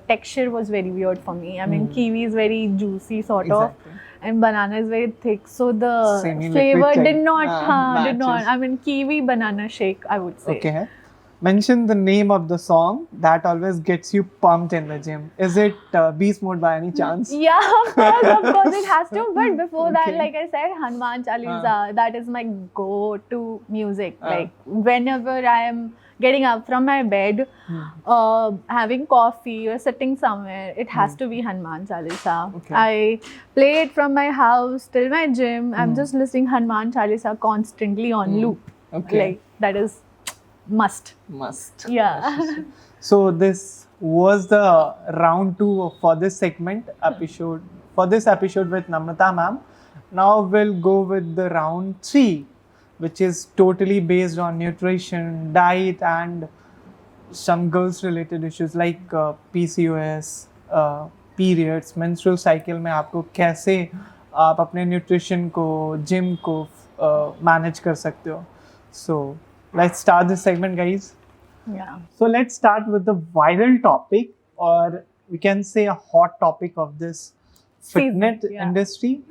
texture was very weird for me. I mean, kiwi is very juicy sort Exactly. of, and banana is very thick, so the Semi-liquid flavor type. did not did not. Matches. I mean, kiwi banana shake, I would say. Okay. Mention the name of the song that always gets you pumped in the gym. Is it Beast Mode by any chance? Yeah, of course it has to. But before that, Okay. like I said, Hanuman Chalisa, that is my go-to music. Like whenever I am getting up from my bed, having coffee or sitting somewhere, it has to be Hanuman Chalisa. Okay. I play it from my house till my gym. I'm just listening Hanuman Chalisa constantly on loop. Okay. Like that is must. Must. Yeah. So this was the round 2 for this segment episode. For this episode with Namrata ma'am. Now we'll go with the round 3, which is totally based on nutrition, diet, and some girls related issues like PCOS, periods, menstrual cycle में आपको कैसे आप अपने nutrition को, gym को manage कर सकते हो. So let's start this segment, guys. Yeah. So let's start with the viral topic, or we can say a hot topic of this fitness yeah. industry.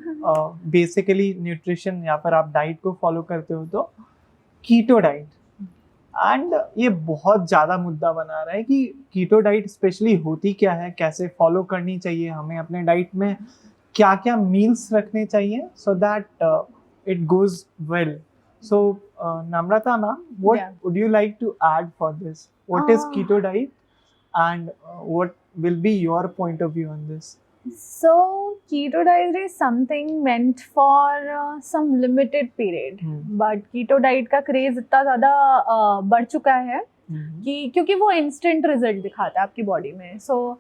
Basically nutrition या फिर आप diet को follow करते हो तो कीटो डाइट. एंड ये बहुत ज़्यादा मुद्दा बना रहा है कि कीटो डाइट स्पेशली होती क्या है, कैसे फॉलो करनी चाहिए हमें, अपने डाइट में क्या क्या मील्स रखने चाहिए सो that it goes well. So, Namrata ma'am, what would you like to add for this? What is keto diet, and what will be your point of view on this? So, keto diet is something meant for some limited period. But keto diet का craze इतना ज़्यादा बढ़ चुका है कि क्योंकि वो instant result दिखाता है आपकी body में. So,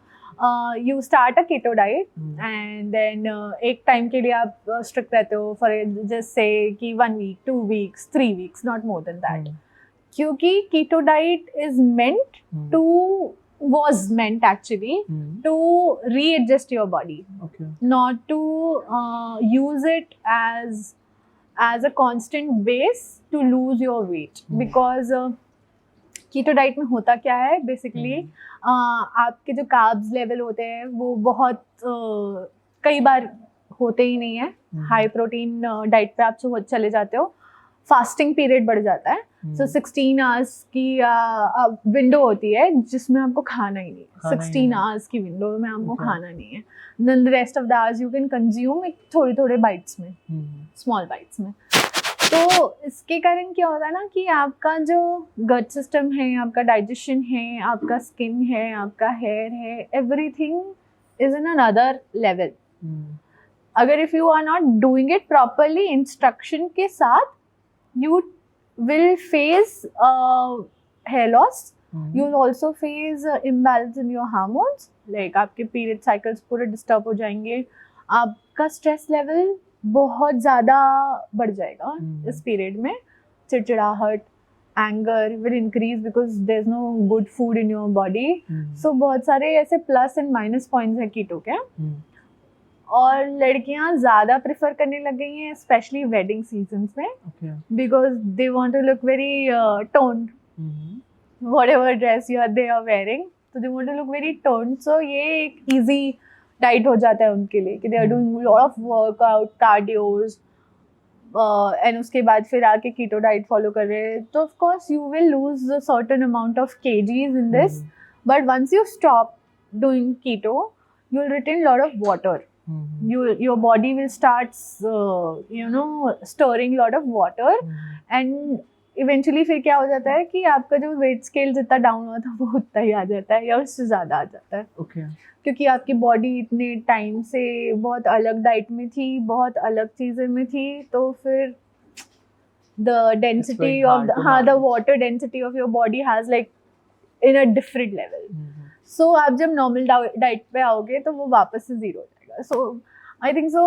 you start a keto diet and then एक time के लिए आप strict रहते हो for just say कि 1 week, 2 weeks, 3 weeks, not more than that. क्योंकि keto diet is meant was meant actually to readjust your body, not to use it as a constant base to lose your weight. Because keto diet में होता क्या है basically, आपके जो carbs level होते हैं वो बहुत कई बार होते ही नहीं है. हाई प्रोटीन डाइट पे आप चले जाते हो, फास्टिंग पीरियड बढ़ जाता है. सो 16 आवर्स की विंडो होती है जिसमें आपको खाना ही नहीं है. 16 आवर्स की विंडो में आपको खाना नहीं है. Then the rest of the hours you can consume थोड़े थोड़े बाइट्स में, स्मॉल बाइट्स में. तो इसके कारण क्या होता है ना कि आपका जो गट सिस्टम है, आपका डाइजेशन है, आपका स्किन है, आपका हेयर है, everything is in another level. अगर if you are not doing it properly instruction के साथ, you will face hair loss. You will also face imbalance in your hormones. Like आपके period cycles पूरे disturb हो जाएंगे. आपका stress level बहुत ज़्यादा बढ़ जाएगा इस period में. चिड़चिड़ाहट, anger will increase because there's no good food in your body. So बहुत सारे ऐसे plus and minus points हैं कीटो के. और लड़कियां ज़्यादा प्रेफर करने लग गई हैं स्पेशली वेडिंग सीजन्स में, because they want to look very toned. Whatever dress they are wearing, तो they want to look very toned. So ये एक इजी डाइट हो जाता है उनके लिए कि they are doing lot of workout, cardios, and उसके बाद फिर आके कीटो डाइट फॉलो कर रहे हैं. तो of course you will lose a certain amount of kgs in this, but once you stop doing keto, you will retain a lot of water. Your body will start stirring a lot of water, and eventually फिर क्या हो जाता है कि आपका जो wait scale जितना down हुआ था वो उतना ही आ जाता है या उससे ज़्यादा आ जाता है। ओके क्योंकि आपकी बॉडी इतने टाइम से बहुत अलग डाइट में थी, बहुत अलग चीज़ें में थी, तो फिर the density very of hard the to हाँ the manage. water density of your body has like in a different level. So आप जब नॉर्मल डाइट पे आओगे तो वो वापस से जीरो हो जाएगा. So I think so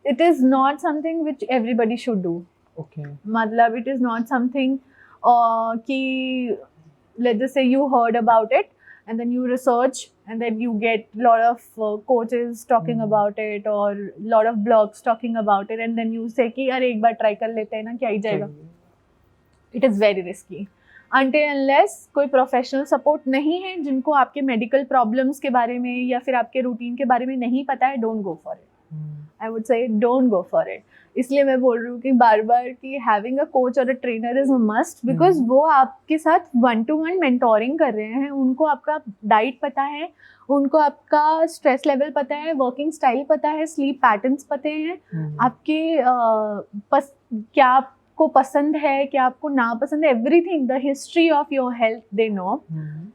it is not something which everybody should do. Okay मतलब it is not something कि let's just say you heard about it and then you research and then you get lot of coaches talking about it or lot of blogs talking about it and then you say कि अरे एक बार try कर लेते हैं ना क्या ही जाएगा. It is very risky. Until unless कोई प्रोफेशनल सपोर्ट नहीं है जिनको आपके मेडिकल प्रॉब्लम्स के बारे में या फिर आपके रूटीन के बारे में नहीं पता है, don't go for it. I would से डोंट गो फॉर इट. इसलिए मैं बोल रही हूँ कि बार बार कि हैविंग अ कोच और a trainer is a must because वो आपके साथ 1-to-1 मेंटोरिंग कर रहे हैं. उनको आपका डाइट पता है, उनको आपका स्ट्रेस लेवल पता है, वर्किंग स्टाइल पता है, स्लीप पैटर्न्स पता हैं, आपके क्या आपको पसंद है, क्या आपको नापसंद है, everything, the history of your health they know.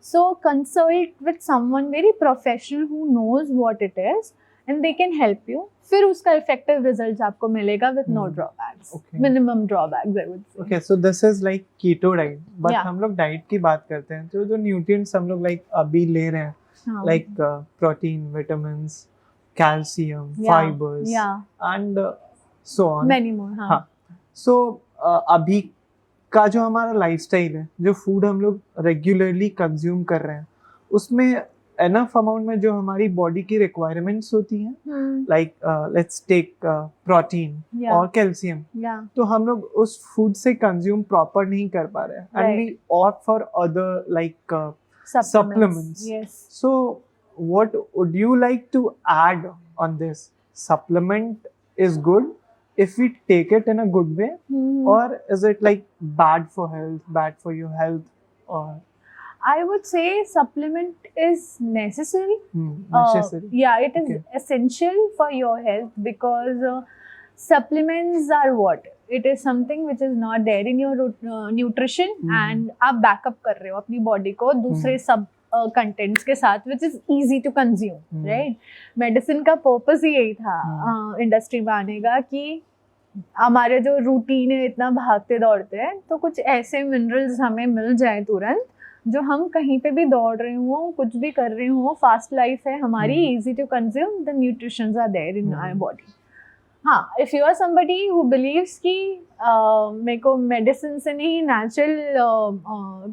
So consult with someone very professional who knows what it is and they can help you. फिर उसका effective results आपको मिलेगा with no drawbacks. Okay. Minimum drawbacks I would say. Okay, so this is like keto diet. But Yeah. हम लोग diet की बात करते हैं तो जो न्यूट्रिएंट्स हम लोग like अभी ले रहे हैं हाँ. like protein, vitamins, calcium, Yeah. fibers Yeah. and so on. Many more. हाँ. हाँ. So अभी का जो हमारा लाइफस्टाइल है, जो फूड हम लोग रेगुलरली कंज्यूम कर रहे हैं, उसमें एनफ अमाउंट में जो हमारी बॉडी की रिक्वायरमेंट्स होती हैं लाइक लेट्स टेक प्रोटीन और कैल्शियम, तो हम लोग उस फूड से कंज्यूम प्रॉपर नहीं कर पा रहे हैं and we opt for other like supplements. Yes. So what would you like to add on this? Supplement is good if we take it in a good way, or is it like bad for health, bad for your health, or I would say supplement is necessary. necessary? Yeah, it is Okay. essential for your health because supplements are what? It is something which is not there in your nutrition and आप backup कर रहे हो अपनी body को दूसरे सब contents के साथ which is easy to consume, right? Medicine का purpose ही यही था industry में आने का कि हमारे जो रूटीन है इतना भागते दौड़ते हैं तो कुछ ऐसे मिनरल्स हमें मिल जाए तुरंत जो हम कहीं पे भी दौड़ रहे हो, कुछ भी कर रहे हो, फास्ट लाइफ है हमारी, easy to consume, the nutritions are there in our body. हाँ, if you are somebody who believes कि मेरे को मेडिसिन से नहीं नेचुरल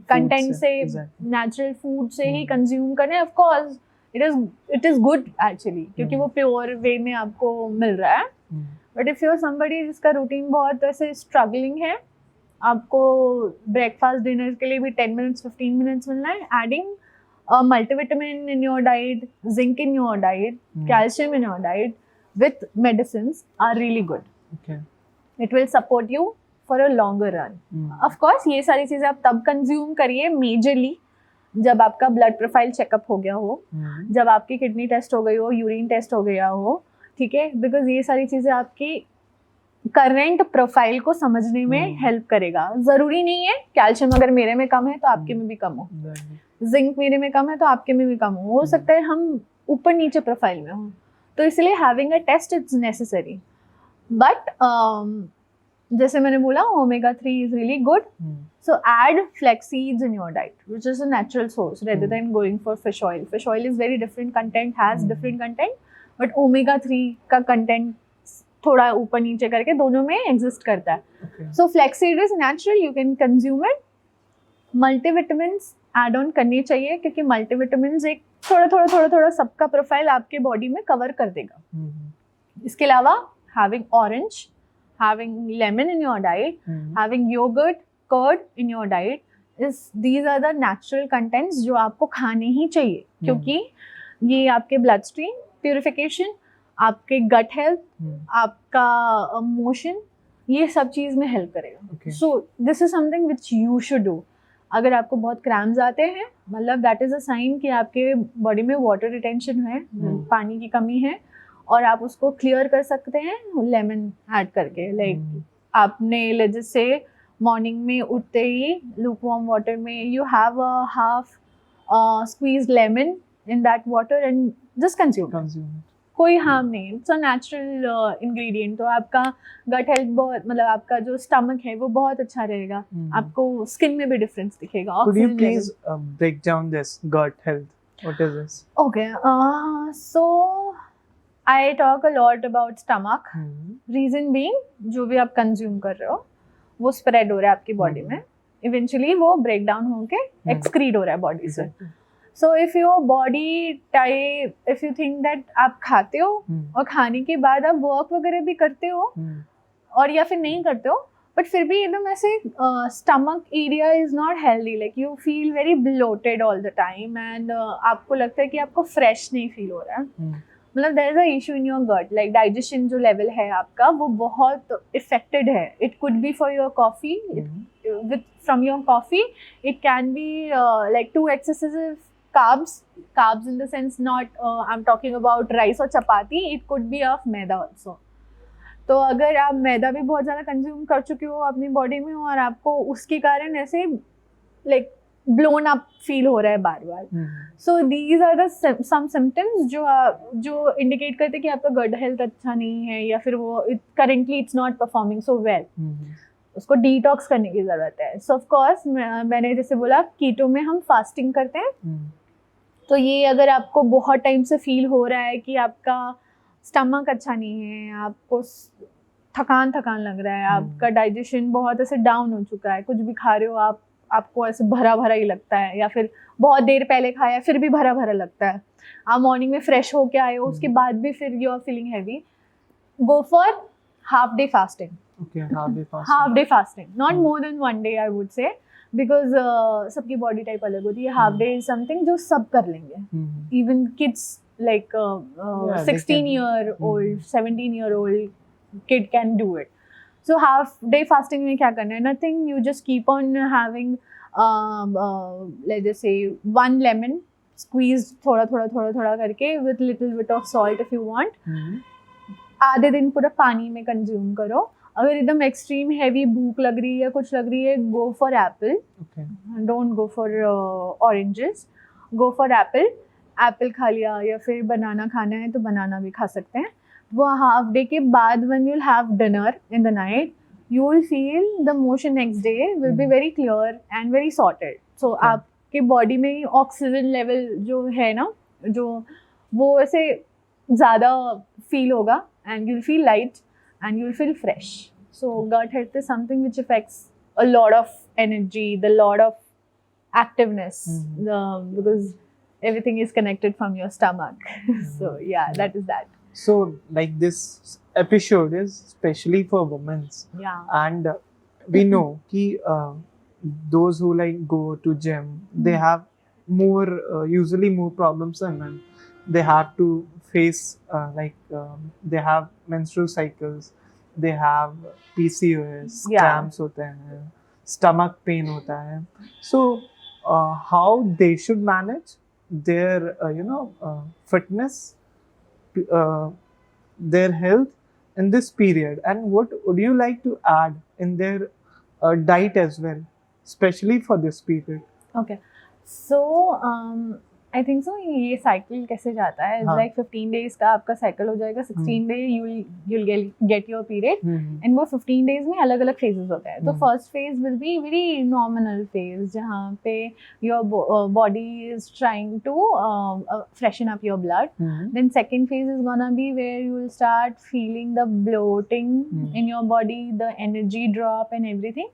कंटेंट से, नेचुरल फूड से ही कंज्यूम करना है, of course it is good actually क्योंकि वो प्योर वे में आपको मिल रहा है. But if you are somebody जिसका रूटीन बहुत ऐसे स्ट्रगलिंग है, आपको ब्रेकफास्ट डिनर के लिए भी 10 मिनट्स 15 मिनट्स मिलना है, adding multivitamin in your diet, zinc in your diet, calcium in your diet with medicines are really good. Okay. It will support you for a longer run. Of course ये सारी चीज़ें आप तब consume करिए majorly जब आपका blood profile checkup हो गया हो, जब आपकी किडनी टेस्ट हो गई हो, यूरिन टेस्ट हो गया हो, ठीक है, बिकॉज ये सारी चीज़ें आपकी करेंट प्रोफाइल को समझने में हेल्प करेगा. ज़रूरी नहीं है कैल्शियम अगर मेरे में कम है तो आपके में भी कम हो, जिंक मेरे में कम है तो आपके में भी कम हो सकता है हम ऊपर नीचे प्रोफाइल में हो, तो इसलिए having a test is necessary. But जैसे मैंने बोला omega 3 is really good, so add flax seeds in your diet which is a natural source rather than going for fish oil. Fish oil is very different content, has different content, but omega 3 का content थोड़ा ऊपर नीचे करके दोनों में exist करता है. So flax seed is natural, you can consume it. Multivitamins add on करनी चाहिए क्योंकि मल्टीविटामिन्स एक थोड़ा सबका प्रोफाइल आपके बॉडी में कवर कर देगा. इसके अलावा having orange, having lemon in your diet, having yogurt, curd in your diet, these are the natural contents जो आपको खाने ही चाहिए क्योंकि ये आपके ब्लड स्ट्रीम प्यूरिफिकेशन, आपके गट हेल्थ, आपका मोशन, ये सब चीज़ में हेल्प करेगा. सो this is something which you should do. अगर आपको बहुत क्रैम्स आते हैं मतलब दैट इज़ अ साइन कि आपके बॉडी में वाटर रिटेंशन है, पानी की कमी है, और आप उसको क्लियर कर सकते हैं लेमन ऐड करके. लाइक आपने जैसे मॉर्निंग में उठते ही lukewarm water में you have a half squeezed lemon in that water and just consume. कोई हार्म नहीं, इट्स अ नेचुरल इंग्रेडिएंट. तो आपका गट हेल्थ बहुत, मतलब आपका जो स्टमक है वो बहुत अच्छा रहेगा. आपको स्किन में भी डिफरेंस दिखेगा. Could you please break down this gut health? What is this? Okay, so I talk a lot about stomach. Reason being, जो भी आप कंज्यूम कर रहे हो वो स्प्रेड हो रहा है आपकी बॉडी में. इवेंचुअली वो ब्रेक डाउन होके एक्सक्रीट हो रहा है बॉडी से. So if your body type, if you think that आप खाते हो और खाने के बाद आप वर्क वगैरह भी करते हो और या फिर नहीं करते हो, बट फिर भी एकदम ऐसे stomach area is not healthy, like you feel very bloated all the time and आपको लगता है कि आपको फ्रेश नहीं फील हो रहा है. मतलब there is a issue in your gut, like digestion जो लेवल है आपका वो बहुत इफेक्टेड है. It could be for your coffee, with from your coffee it can be like too excessive carbs in the sense not I'm talking about rice or chapati, it could be of maida also. तो अगर आप मैदा भी बहुत ज़्यादा consume कर चुके हो अपनी बॉडी में और आपको उसके कारण ऐसे लाइक ब्लोन अप फील हो रहा है बार बार, so these are the some symptoms जो इंडिकेट करते हैं कि आपका गट हेल्थ अच्छा नहीं है या फिर वो currently it's not performing so well. उसको डिटॉक्स करने की ज़रूरत है. सो ऑफ कोर्स मैंने जैसे बोला कीटो में हम फास्टिंग करते हैं. तो ये अगर आपको बहुत टाइम से फील हो रहा है कि आपका स्टमक अच्छा नहीं है, आपको थकान लग रहा है, आपका डाइजेशन बहुत ऐसे डाउन हो चुका है, कुछ भी खा रहे हो आपको ऐसे भरा भरा ही लगता है या फिर बहुत देर पहले खाया फिर भी भरा भरा लगता है, आप मॉर्निंग में फ्रेश होके आए हो उसके बाद भी फिर you are feeling heavy, go for half day fasting. Half day fasting, not more than 1 day I would say, because सबकी बॉडी टाइप अलग होती है. हाफ डे इज समथिंग जो सब कर लेंगे, even kids like 16-year-old 17-year-old kid can do it. So half day fasting में क्या करना है? Nothing, you just keep on having let's just say 1 lemon squeezed थोड़ा करके with little bit of salt if you want. आधे दिन पूरा पानी में कंज्यूम करो. अगर एकदम एक्सट्रीम हैवी भूख लग रही है, कुछ लग रही है, go for Apple. Don't go for oranges, go for Apple. Apple खा लिया या फिर बनाना खाना है तो बनाना भी खा सकते हैं. वो हाफ डे के बाद when you will have dinner in the night you will feel the motion next day will be very clear and very sorted. So आपके बॉडी में ऑक्सीजन लेवल जो है ना, जो वो ऐसे ज़्यादा फील होगा and you will feel light and you'll feel fresh. So gut health is something which affects a lot of energy, the lot of activeness, because everything is connected from your stomach. So yeah, that is that. So like this episode is especially for women. Yeah. And we know ki those who like go to gym, they have more usually more problems than men. They have to face they have menstrual cycles, they have PCOS, cramps होते हैं, stomach pain होता है. So how they should manage their fitness, their health in this period, and what would you like to add in their diet as well, especially for this period? Okay, so I think सो ये cycle कैसे जाता है, like 15 days का आपका cycle हो जाएगा. 16 day you'll get your period and वो 15 days में अलग अलग phases होते हैं. तो first phase will be very nominal phase जहाँ पे your body is trying to freshen up your blood. Then second phase is gonna be where you will start feeling the bloating in your body, the energy drop and everything.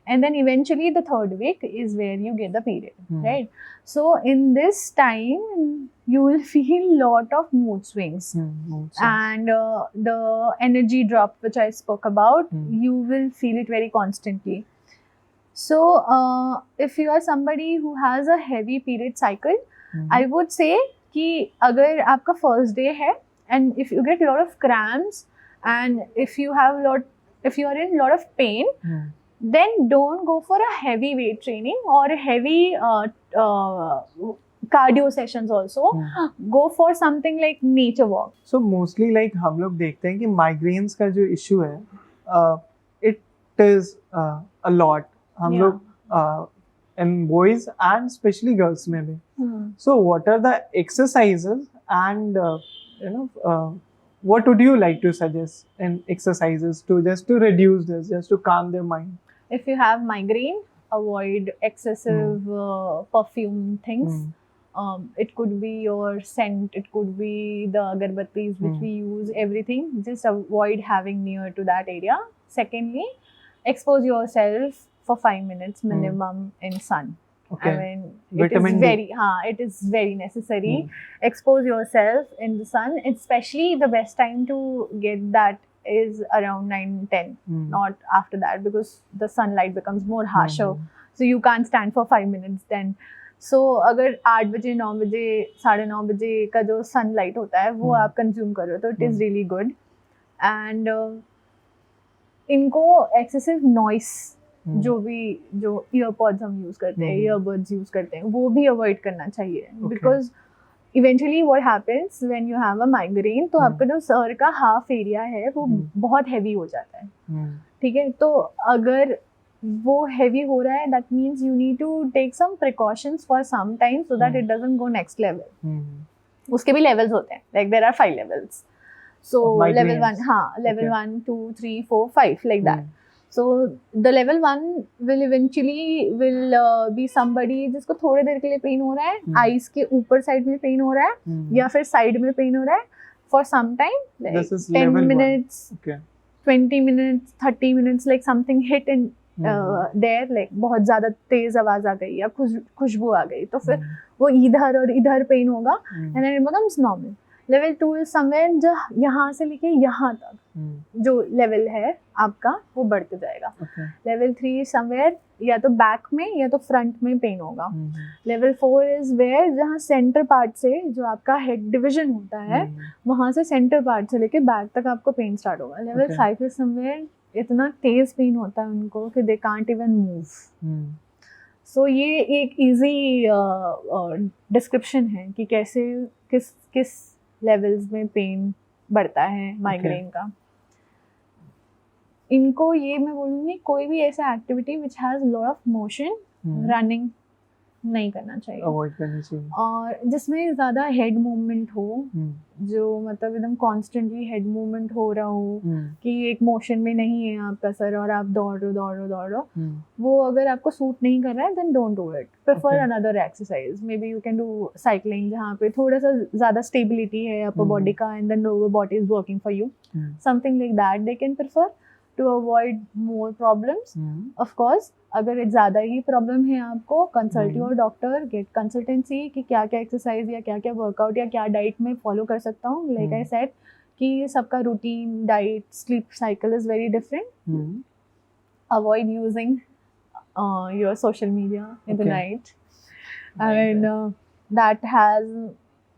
And then eventually the third week is where you get the period, right? So in this time you will feel lot of mood swings, and the energy drop which I spoke about, you will feel it very constantly. So if you are somebody who has a heavy period cycle, I would say कि अगर आपका first day है and if you get a lot of cramps and if you are in lot of pain, then don't go for a heavy weight training or heavy cardio sessions also. Go for something like nature walk. So mostly like हम लोग देखते हैं कि migraines का जो issue है, it practice a lot. हम Yeah. लोग in boys and especially girls में भी. Hmm. So what are the exercises and what would you like to suggest in exercises to just to reduce this, just to calm their mind? If you have migraine, avoid excessive perfume things. It could be your scent, it could be the agarbattis which we use, everything. Just avoid having near to that area. Secondly, expose yourself for 5 minutes minimum in sun. Okay. I mean, Vitamin D. it is very necessary. Expose yourself in the sun. Especially the best time to get that is around 9-10, not after that, because the sunlight becomes more harsher. So you can't stand for 5 minutes then. So अगर 8 बजे 9 बजे 9:30 बजे का जो sunlight होता है वो आप कंज्यूम कर रहे हो तो it is really good. And इनको एक्सेसिव नॉइस जो ईयरपॉड्स हम यूज़ करते हैं, ईयरबड्स यूज़ करते हैं, वो भी अवॉइड करना चाहिए. Because eventually what happens when you have a migraine, तो आपका जो सर का हाफ एरिया है वो बहुत हैवी हो जाता है. ठीक है, तो अगर वो हैवी हो रहा है, that means you need to take some precautions for some time so that it doesn't go next level. उसके भी लेवल्स होते हैं, like there are 5 levels. So level 1, हाँ, level 1 2 3 4 5 like that. So the level 1 will eventually be somebody जिसको थोड़ी देर के लिए pen हो रहा है, आईज के ऊपर साइड में पेन हो रहा है या फिर साइड में पेन हो रहा है for some time, like 10 minutes, 20 minutes, 30 minutes, like something hit in there, like बहुत ज़्यादा तेज आवाज़ आ गई या खुशबू आ गई, तो फिर वो इधर और इधर पेन होगा and then it becomes normal. Level 2 is somewhere जो यहाँ से लेके यहाँ तक जो लेवल है आपका वो बढ़ते जाएगा. लेवल 3 इज समवेयर या तो बैक में या तो फ्रंट में पेन होगा. लेवल 4 इज वेयर जहाँ सेंटर पार्ट से जो आपका हेड डिवीजन होता है वहाँ से सेंटर पार्ट से लेके बैक तक आपको पेन स्टार्ट होगा. लेवल 5 इज समवेयर इतना तेज पेन होता है उनको कि दे कांट इवन मूव. सो ये एक इजी डिस्क्रिप्शन है कि कैसे किस लेवल्स में पेन बढ़ता है माइग्रेन का. इनको ये मैं बोलूँगी कोई भी ऐसा activity which has lot of motion, running नहीं करना चाहिए, अवॉइड करनी चाहिए. और जिसमें ज़्यादा हेड मूवमेंट हो, जो मतलब एकदम कॉन्स्टेंटली हेड मूवमेंट हो रहा हो कि एक मोशन में नहीं है आपका सर और आप दौड़ रहे हो, वो अगर आपको सूट नहीं कर रहा है then don't do it. Prefer another exercise. Maybe you can do cycling जहाँ पे थोड़ा सा ज़्यादा स्टेबिलिटी है अपर बॉडी का and then lower body is working for you. Something like that they can prefer to avoid more problems. Of course, अगर ज़्यादा ही problem है आपको, consult your doctor, get consultancy कि क्या क्या एक्सरसाइज या क्या क्या वर्कआउट या क्या डाइट में फॉलो कर सकता हूँ. लाइक आई सेड कि सबका routine, diet, sleep cycle is very different. Avoid using your social media in the night. And that has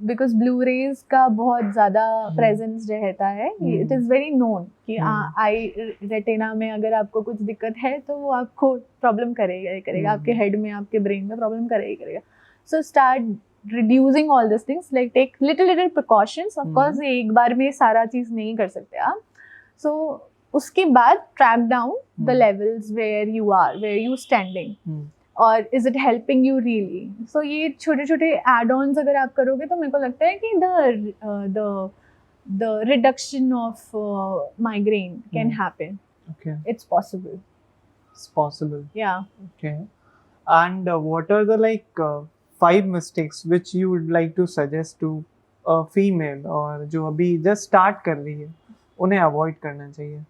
because blue rays का बहुत ज़्यादा प्रेजेंस रहता है. इट इज़ वेरी नोन कि आई रेटिना में अगर आपको कुछ दिक्कत है तो वो आपको प्रॉब्लम करेगा आपके हेड में, आपके ब्रेन में प्रॉब्लम करेगा. So start reducing all this things, like take little precautions. Of course एक बार में सारा चीज़ नहीं कर सकते आप. सो उसके बाद track down the levels where you standing और is it helping you really. So ये छोटे छोटे एड ऑन्स अगर आप करोगे तो मेरे को लगता है कि the reduction of migraine can happen. Okay. It's possible. It's possible. Yeah. Okay. And what are the 5 mistakes which you would like to suggest to a female और जो अभी just start कर रही है उन्हें avoid करना चाहिए?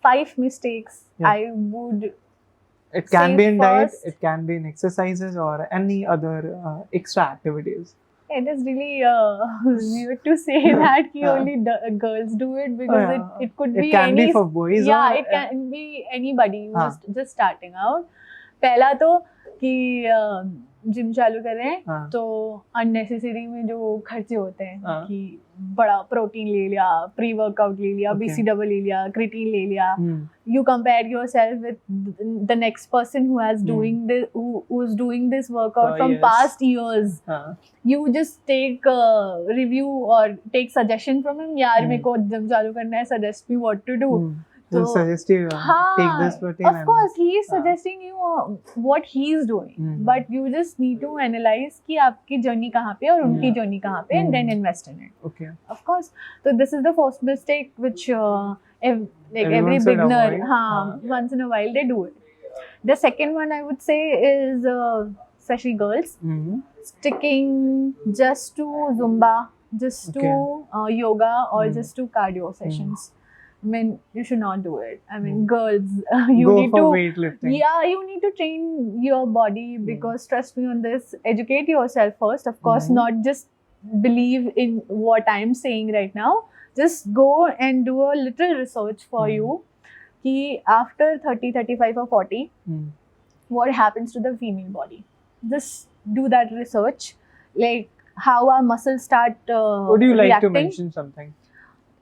5 mistakes. Yeah. I would. It can be in diet. It can be in exercises or any other extra activities. It is really weird to say that only girls do it because it could be it can be for boys. Yeah, it can be anybody who's just starting out. पहला तो कि gym चालू कर रहे हैं हाँ. तो unnecessary में जो खर्चे होते हैं हाँ. कि बड़ा प्रोटीन ले लिया, प्री वर्कआउट ले लिया, Okay. BCAA ले लिया, क्रिएटिन ले लिया, Hmm. you compare yourself with the next person who has doing this who's doing this workout from Yes. past years. हाँ. You just take review or take suggestion from him. यार मेरे को gym चालू करना है, suggest me what to do. So suggest you take this protein. Of course, he is suggesting you what he is doing, but you just need to analyze कि आपकी journey कहाँ पे है और उनकी journey कहाँ पे, and then invest in it. Okay. Of course. So this is the first mistake which every Everyone should beginner, avoid. once in a while they do it. The second one I would say is especially girls sticking just to Zumba, just to yoga, or just to cardio sessions. I mean, you should not do it. I mean, girls, you Go need for to weightlifting. Yeah, you need to train your body because trust me on this. Educate yourself first, of course, not just believe in what I'm saying right now. Just go and do a little research for you. Ki after 30, 35 or 40, what happens to the female body? Just do that research. Like how our muscles start Would you like reacting. to mention something?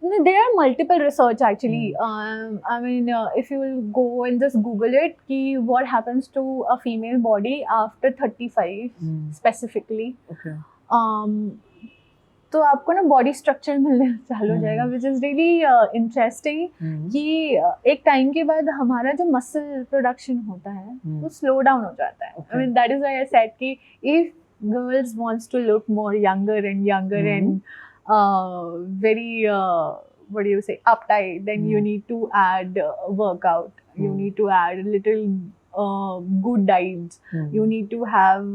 No, there are multiple research actually. I mean, if you will go and just Google it, ki what happens to a female body after 35 specifically. Okay. तो आपको ना body structure मिलने चालू हो जाएगा, which is really interesting कि एक time के बाद हमारा जो मसल प्रोडक्शन होता है वो स्लो डाउन हो जाता है. I mean that is why I said कि if girls wants to look more younger and very what do you say, uptight, then you need to add workout, you need to add a little good diet, you need to have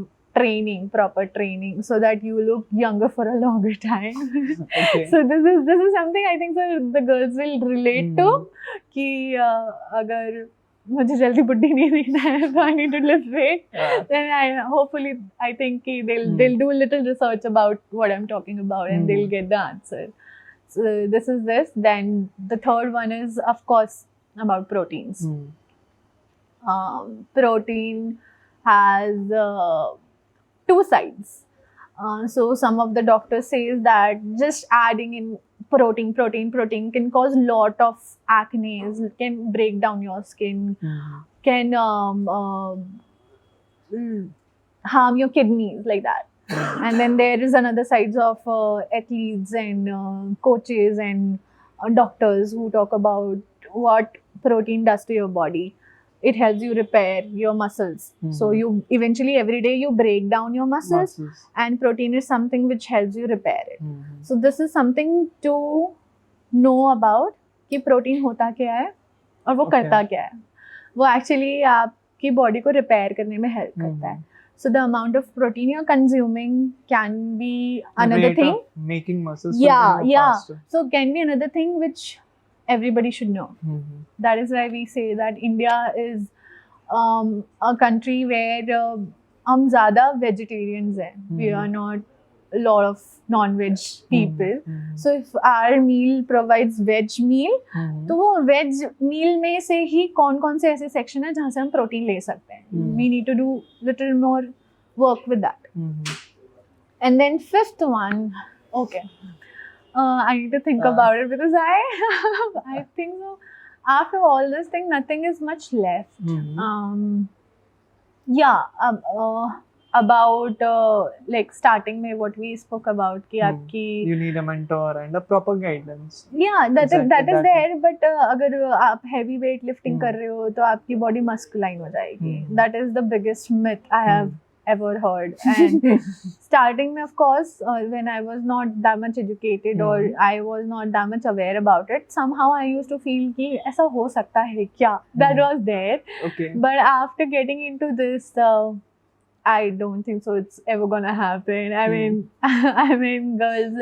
proper training so that you look younger for a longer time. Okay. So this is something I think so the girls will relate to कि अगर मुझे जल्दी बुड्ढी नहीं दिखना है तो I need to lift weight. Then I think कि they'll do a little research about what I'm talking about and they'll get the answer. So this is this. Then the third one is of course about proteins. Protein has two sides. So some of the doctors says that just adding in protein can cause lot of acne, can break down your skin, can harm your kidneys like that. And then there is another sides of athletes and coaches and doctors who talk about what protein does to your body. It helps you repair your muscles. So you eventually every day you break down your muscles. And protein is something which helps you repair it. So this is something to know about कि protein होता क्या है और वो करता क्या है. वो actually आपकी body को repair करने में help करता है. So the amount of protein you're consuming can be another thing. Making muscles. Yeah. Faster. So can be another thing which everybody should know. That is why we say that India is a country where हम ज़्यादा vegetarians हैं. We are not a lot of non-veg people. So if our meal provides veg meal, तो वो veg meal में से ही कौन-कौन से ऐसे section है जहाँ से हम protein ले सकते हैं. We need to do little more work with that. And then fifth one, okay. I need to think about it because I think so. After all this thing, nothing is much left. About like starting में what we spoke about कि आपकी you need a mentor and a proper guidance. Yeah, that is Exactly. there. But अगर आप heavy weight lifting कर रहे हो तो आपकी body masculine हो जाएगी. That is the biggest myth I have ever heard. And starting में of course when I was not that much educated or I was not that much aware about it, somehow I used to feel कि ऐसा हो सकता है क्या. That was there. Okay. But after getting into this, I don't think so it's ever gonna happen. I mean girls,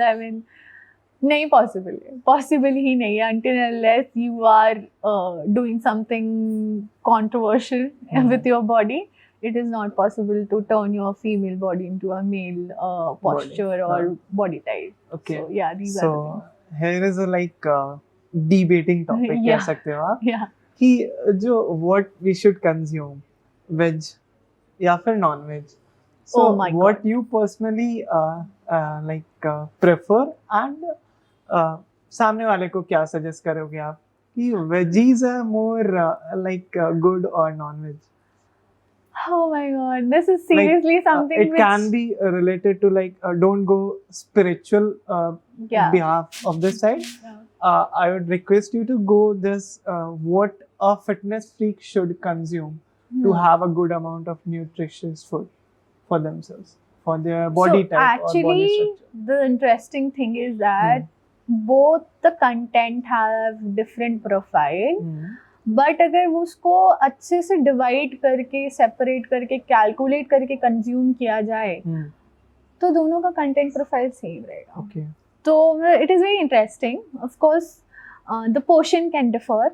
नहीं possible ही नहीं है until unless you are doing something controversial with your body. It is not possible to turn your female body into a male posture or body type. Okay. So yeah, these are the things. Here is a like debating topic कह सकते हो आप Yeah. कि जो what we should consume, veg या फिर non-veg. So Oh my what God. you personally prefer and सामने वाले को क्या सजेस्ट करोगे आप कि veggies are more good or non-veg? Oh my God, this is seriously something it which can be related to don't go spiritual Yeah. behalf of this side. Yeah. I would request you to go this what a fitness freak should consume to have a good amount of nutritious food for themselves, for their body so type or body actually, structure. the interesting thing is that both the content have different profile. But अगर वो उसको अच्छे से divide करके separate करके calculate करके consume किया जाए तो दोनों का कंटेंट प्रोफाइल सेम रहेगा. Okay. तो it is very interesting. Of course the portion can differ.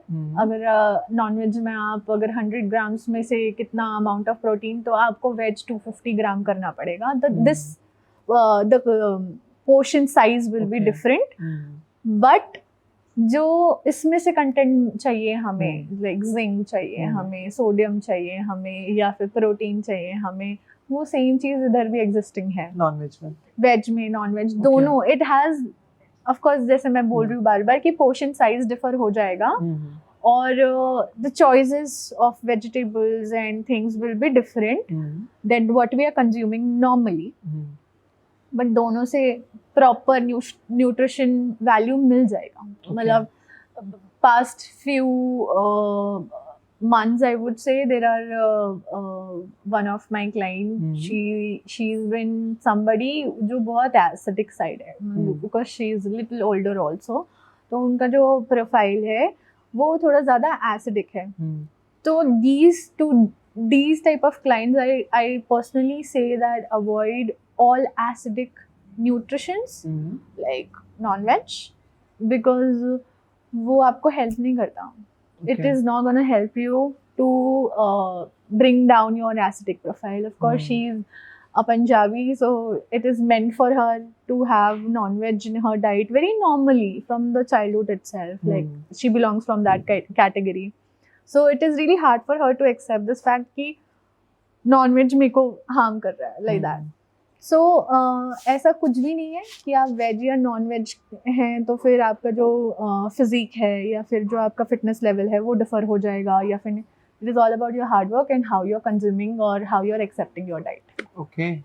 अगर नॉनवेज में आप अगर 100 ग्राम्स में से कितना अमाउंट ऑफ प्रोटीन, तो आपको वेज 250 ग्राम करना पड़ेगा. The portion size will be different. But जो इसमें से कंटेंट चाहिए हमें, लाइक जिंक चाहिए हमें, सोडियम चाहिए हमें, या फिर प्रोटीन चाहिए हमें, वो सेम चीज इधर भी एग्जिस्टिंग है नॉनवेज में, वेज में, नॉनवेज दोनों. इट हैज ऑफ कोर्स, जैसे मैं बोल रही हूँ बार बार कि पोर्शन साइज डिफर हो जाएगा और the choices of vegetables and things will be different than what we are consuming normally. But दोनों से प्रॉपर न्यूट्रिशन वैल्यू मिल जाएगा. मतलब past few months, I would say, there are one of my client, she's been somebody जो बहुत acidic side है, because she is little older also. तो उनका जो प्रोफाइल है वो थोड़ा ज़्यादा acidic है. तो these type of clients, I personally say that avoid all acidic nutritions like non-veg, because वो आपको help नहीं करता. It is not going to help you to bring down your acidic profile. Of course, she's a Punjabi, so it is meant for her to have non-veg in her diet very normally from the childhood itself. Like she belongs from that category. So it is really hard for her to accept this fact कि non-veg मेरे को harm कर रहा है, like that. सो ऐसा कुछ भी नहीं है कि आप वेज या नॉन वेज हैं तो फिर आपका जो फिजिक है या फिर जो आपका फिटनेस लेवल है वो डिफर हो जाएगा, या फिर it is all about your hard work and how you are consuming और how you are accepting your diet. Okay,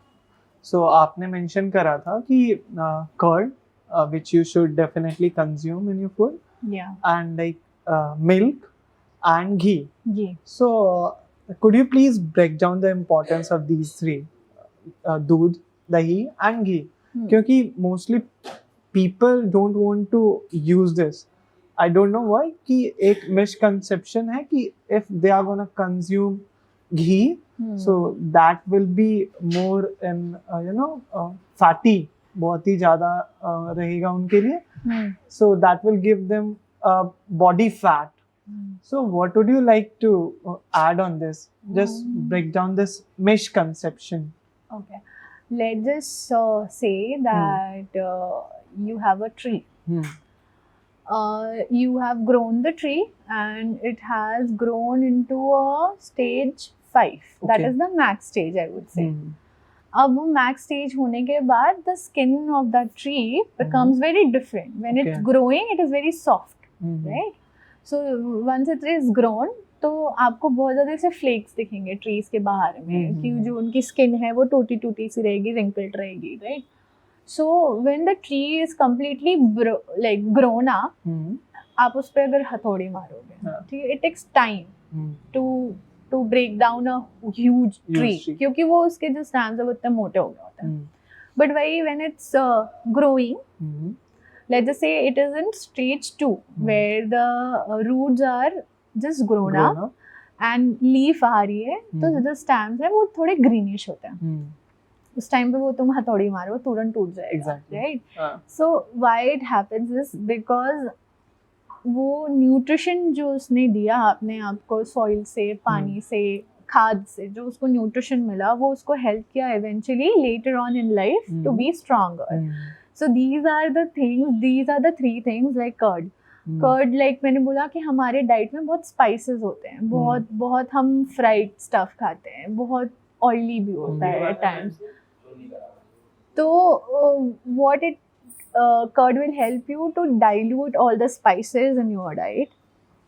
so आपने मेंशन करा था कि curd which you should definitely consume in your food, and like milk and ghee. So could you please break down the importance of these three, दूध, दही and ghee? क्योंकि mostly people don't want to use this. I don't know why, कि एक misconception है कि if they are gonna consume ghee, so that will be more in fatty, बहुत ही ज़्यादा रहेगा उनके लिए. So that will give them body fat. So what would you like to add on this? Just break down this misconception. Okay, let's just say that you have a tree. You have grown the tree and it has grown into a stage 5. That is the max stage, I would say. अब वो max stage होने के बाद the skin of that tree becomes very different. When it's growing, it is very soft, right? So once it is grown, तो आपको बहुत ज़्यादा ऐसे फ्लेक्स दिखेंगे ट्रीज के बाहर में, कि जो उनकी स्किन है वो टूटी टूटी सी रहेगी, रिंकल्ड रहेगी, right? So when the tree is completely like grown up, आप उस पर अगर हथौड़ी मारोगे, ठीक है, it takes time to break down a huge tree, क्योंकि वो उसके जो स्टैम्स है वो इतने मोटे हो गए होते हैं. बट वही when it's growing, let's just say it is in stage 2, where the roots are just grown up and leaf आ रही है, तो जो stems है वो थोड़े greenish होते हैं. उस टाइम पे वो तुम हथौड़ी मारो वो तुरंत टूट जाएगा, right? So why it happens is because वो न्यूट्रिशन जो उसने दिया अपने आप को सॉइल से, पानी से, खाद से, जो उसको न्यूट्रिशन मिला वो उसको हेल्प किया eventually later on in life to be stronger. So these are the the 3 things like curd. Curd, like मैंने बोला कि हमारे डाइट में बहुत स्पाइसेस होते हैं, बहुत हम फ्राइड स्टफ खाते हैं, बहुत ऑयली भी होता है एट टाइम्स. तो what it curd will help you to dilute all the spices in your diet,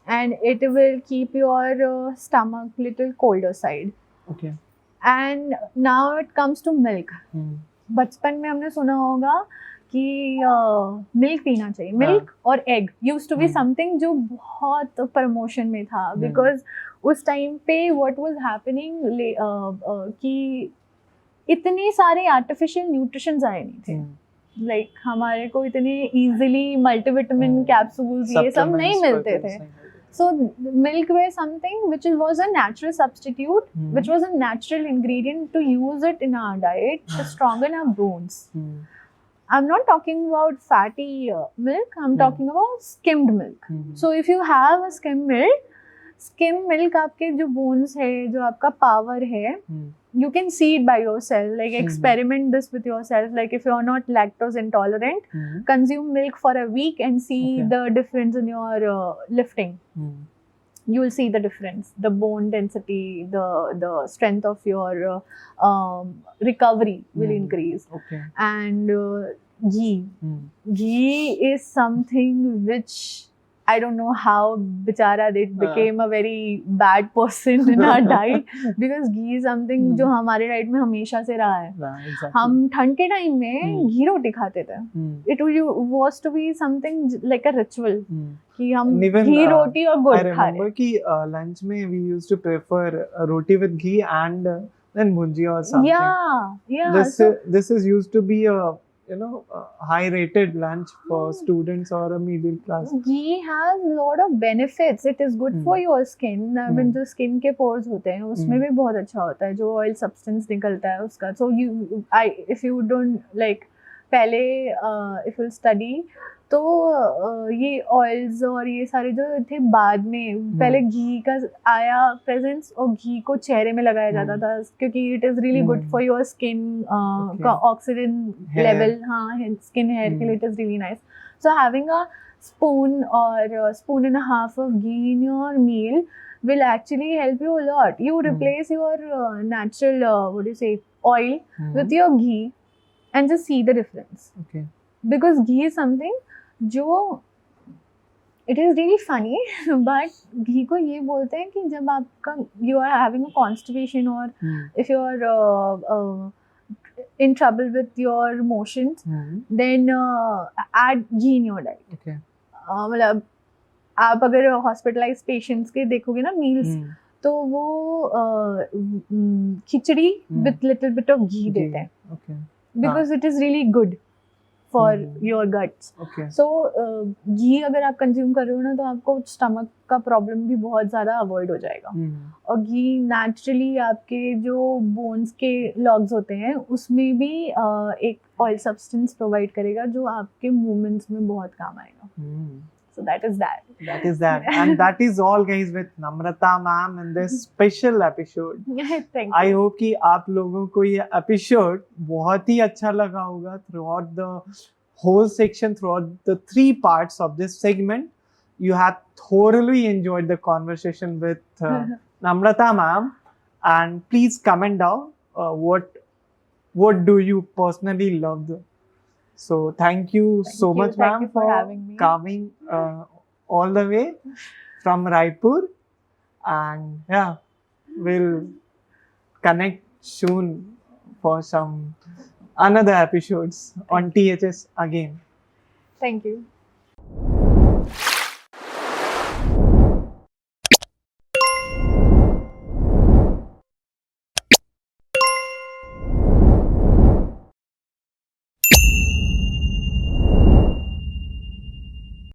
and it will keep your stomach little colder side. Okay. And now it comes to milk. बचपन में हमने सुना होगा कि milk पीना चाहिए. Milk और egg use to be something जो बहुत प्रमोशन में था, बिकॉज उस टाइम पे व्हाट वाज हैपनिंग कि इतने सारे आर्टिफिशियल न्यूट्रिशंस आए नहीं थे. लाइक हमारे को इतने इजीली मल्टीविटामिन कैप्सूल्स ये सब नहीं मिलते थे. So milk was something which was a natural substitute, which was a natural ingredient to use it in our diet to strengthen our bones. I'm not talking about fatty milk, I'm talking about skimmed milk. So if you have a skimmed milk आपके जो bones है, जो आपका power है, you can see it by yourself. Like experiment this with yourself. Like if you're not lactose intolerant, consume milk for a week and see the difference in your lifting. You will see the difference. The bone density, the strength of your recovery will increase. Okay. And ghee. Ghee is something which I don't know how बिचारा it became a very bad person in our diet, because ghee is something जो हमारे diet में हमेशा से रहा है. Exactly. हम ठंड के टाइम में घी रोटी खाते थे. It was to be something like a ritual कि हम घी रोटी और गुड़ खा रहे. I remember कि lunch में we used to prefer roti with ghee and then bhunjia or something. Yeah. This is used to be a high rated lunch for students or a middle class. Ghee has a lot of benefits. It is good for your skin. I mean, जो skin के pores होते हैं उसमें भी बहुत अच्छा होता है, जो oil substance निकलता है उसका. So if you don't like पहले if you study तो ये ऑयल्स और ये सारे जो थे बाद में, पहले घी का आया प्रेजेंस और घी को चेहरे में लगाया जाता था क्योंकि it is really good for your skin का ऑक्सीजन लेवल. हाँ, स्किन हेयर के लिए it is really nice. So having a spoon और spoon and half of ghee in your meal will actually help you a lot. You replace your natural what do you say oil with your ghee and just see the difference. Okay. Because ghee is something जो it is really funny but घी को ये बोलते हैं कि जब आपका you are having a constipation or if you are in trouble with your motions, then add ghee in your diet. Okay. मतलब आप अगर हॉस्पिटलाइज पेशेंट्स के देखोगे ना मील्स, तो वो khichdi with little bit of ghee देते हैं. Because it is really good for your guts. So घी अगर आप कंज्यूम कर रहे हो ना तो आपको स्टमक का प्रॉब्लम भी बहुत ज़्यादा अवॉइड हो जाएगा. और घी नेचुरली आपके जो बोन्स के लॉग्स होते हैं उसमें भी एक ऑयल सब्सटेंस प्रोवाइड करेगा जो आपके मूवमेंट्स में बहुत काम आएगा. So that is that. And that is all guys with Namrata ma'am in this special episode. Thank you. I hope कि आप लोगों को ये episode बहुत ही अच्छा लगा होगा. Throughout the whole section, throughout the 3 parts of this segment, you have thoroughly enjoyed the conversation with Namrata ma'am. And please comment down what do you personally love. So thank you so much, ma'am, for having me. Coming all the way from Raipur. And yeah, we'll connect soon for some another episodes on THS again. Thank you.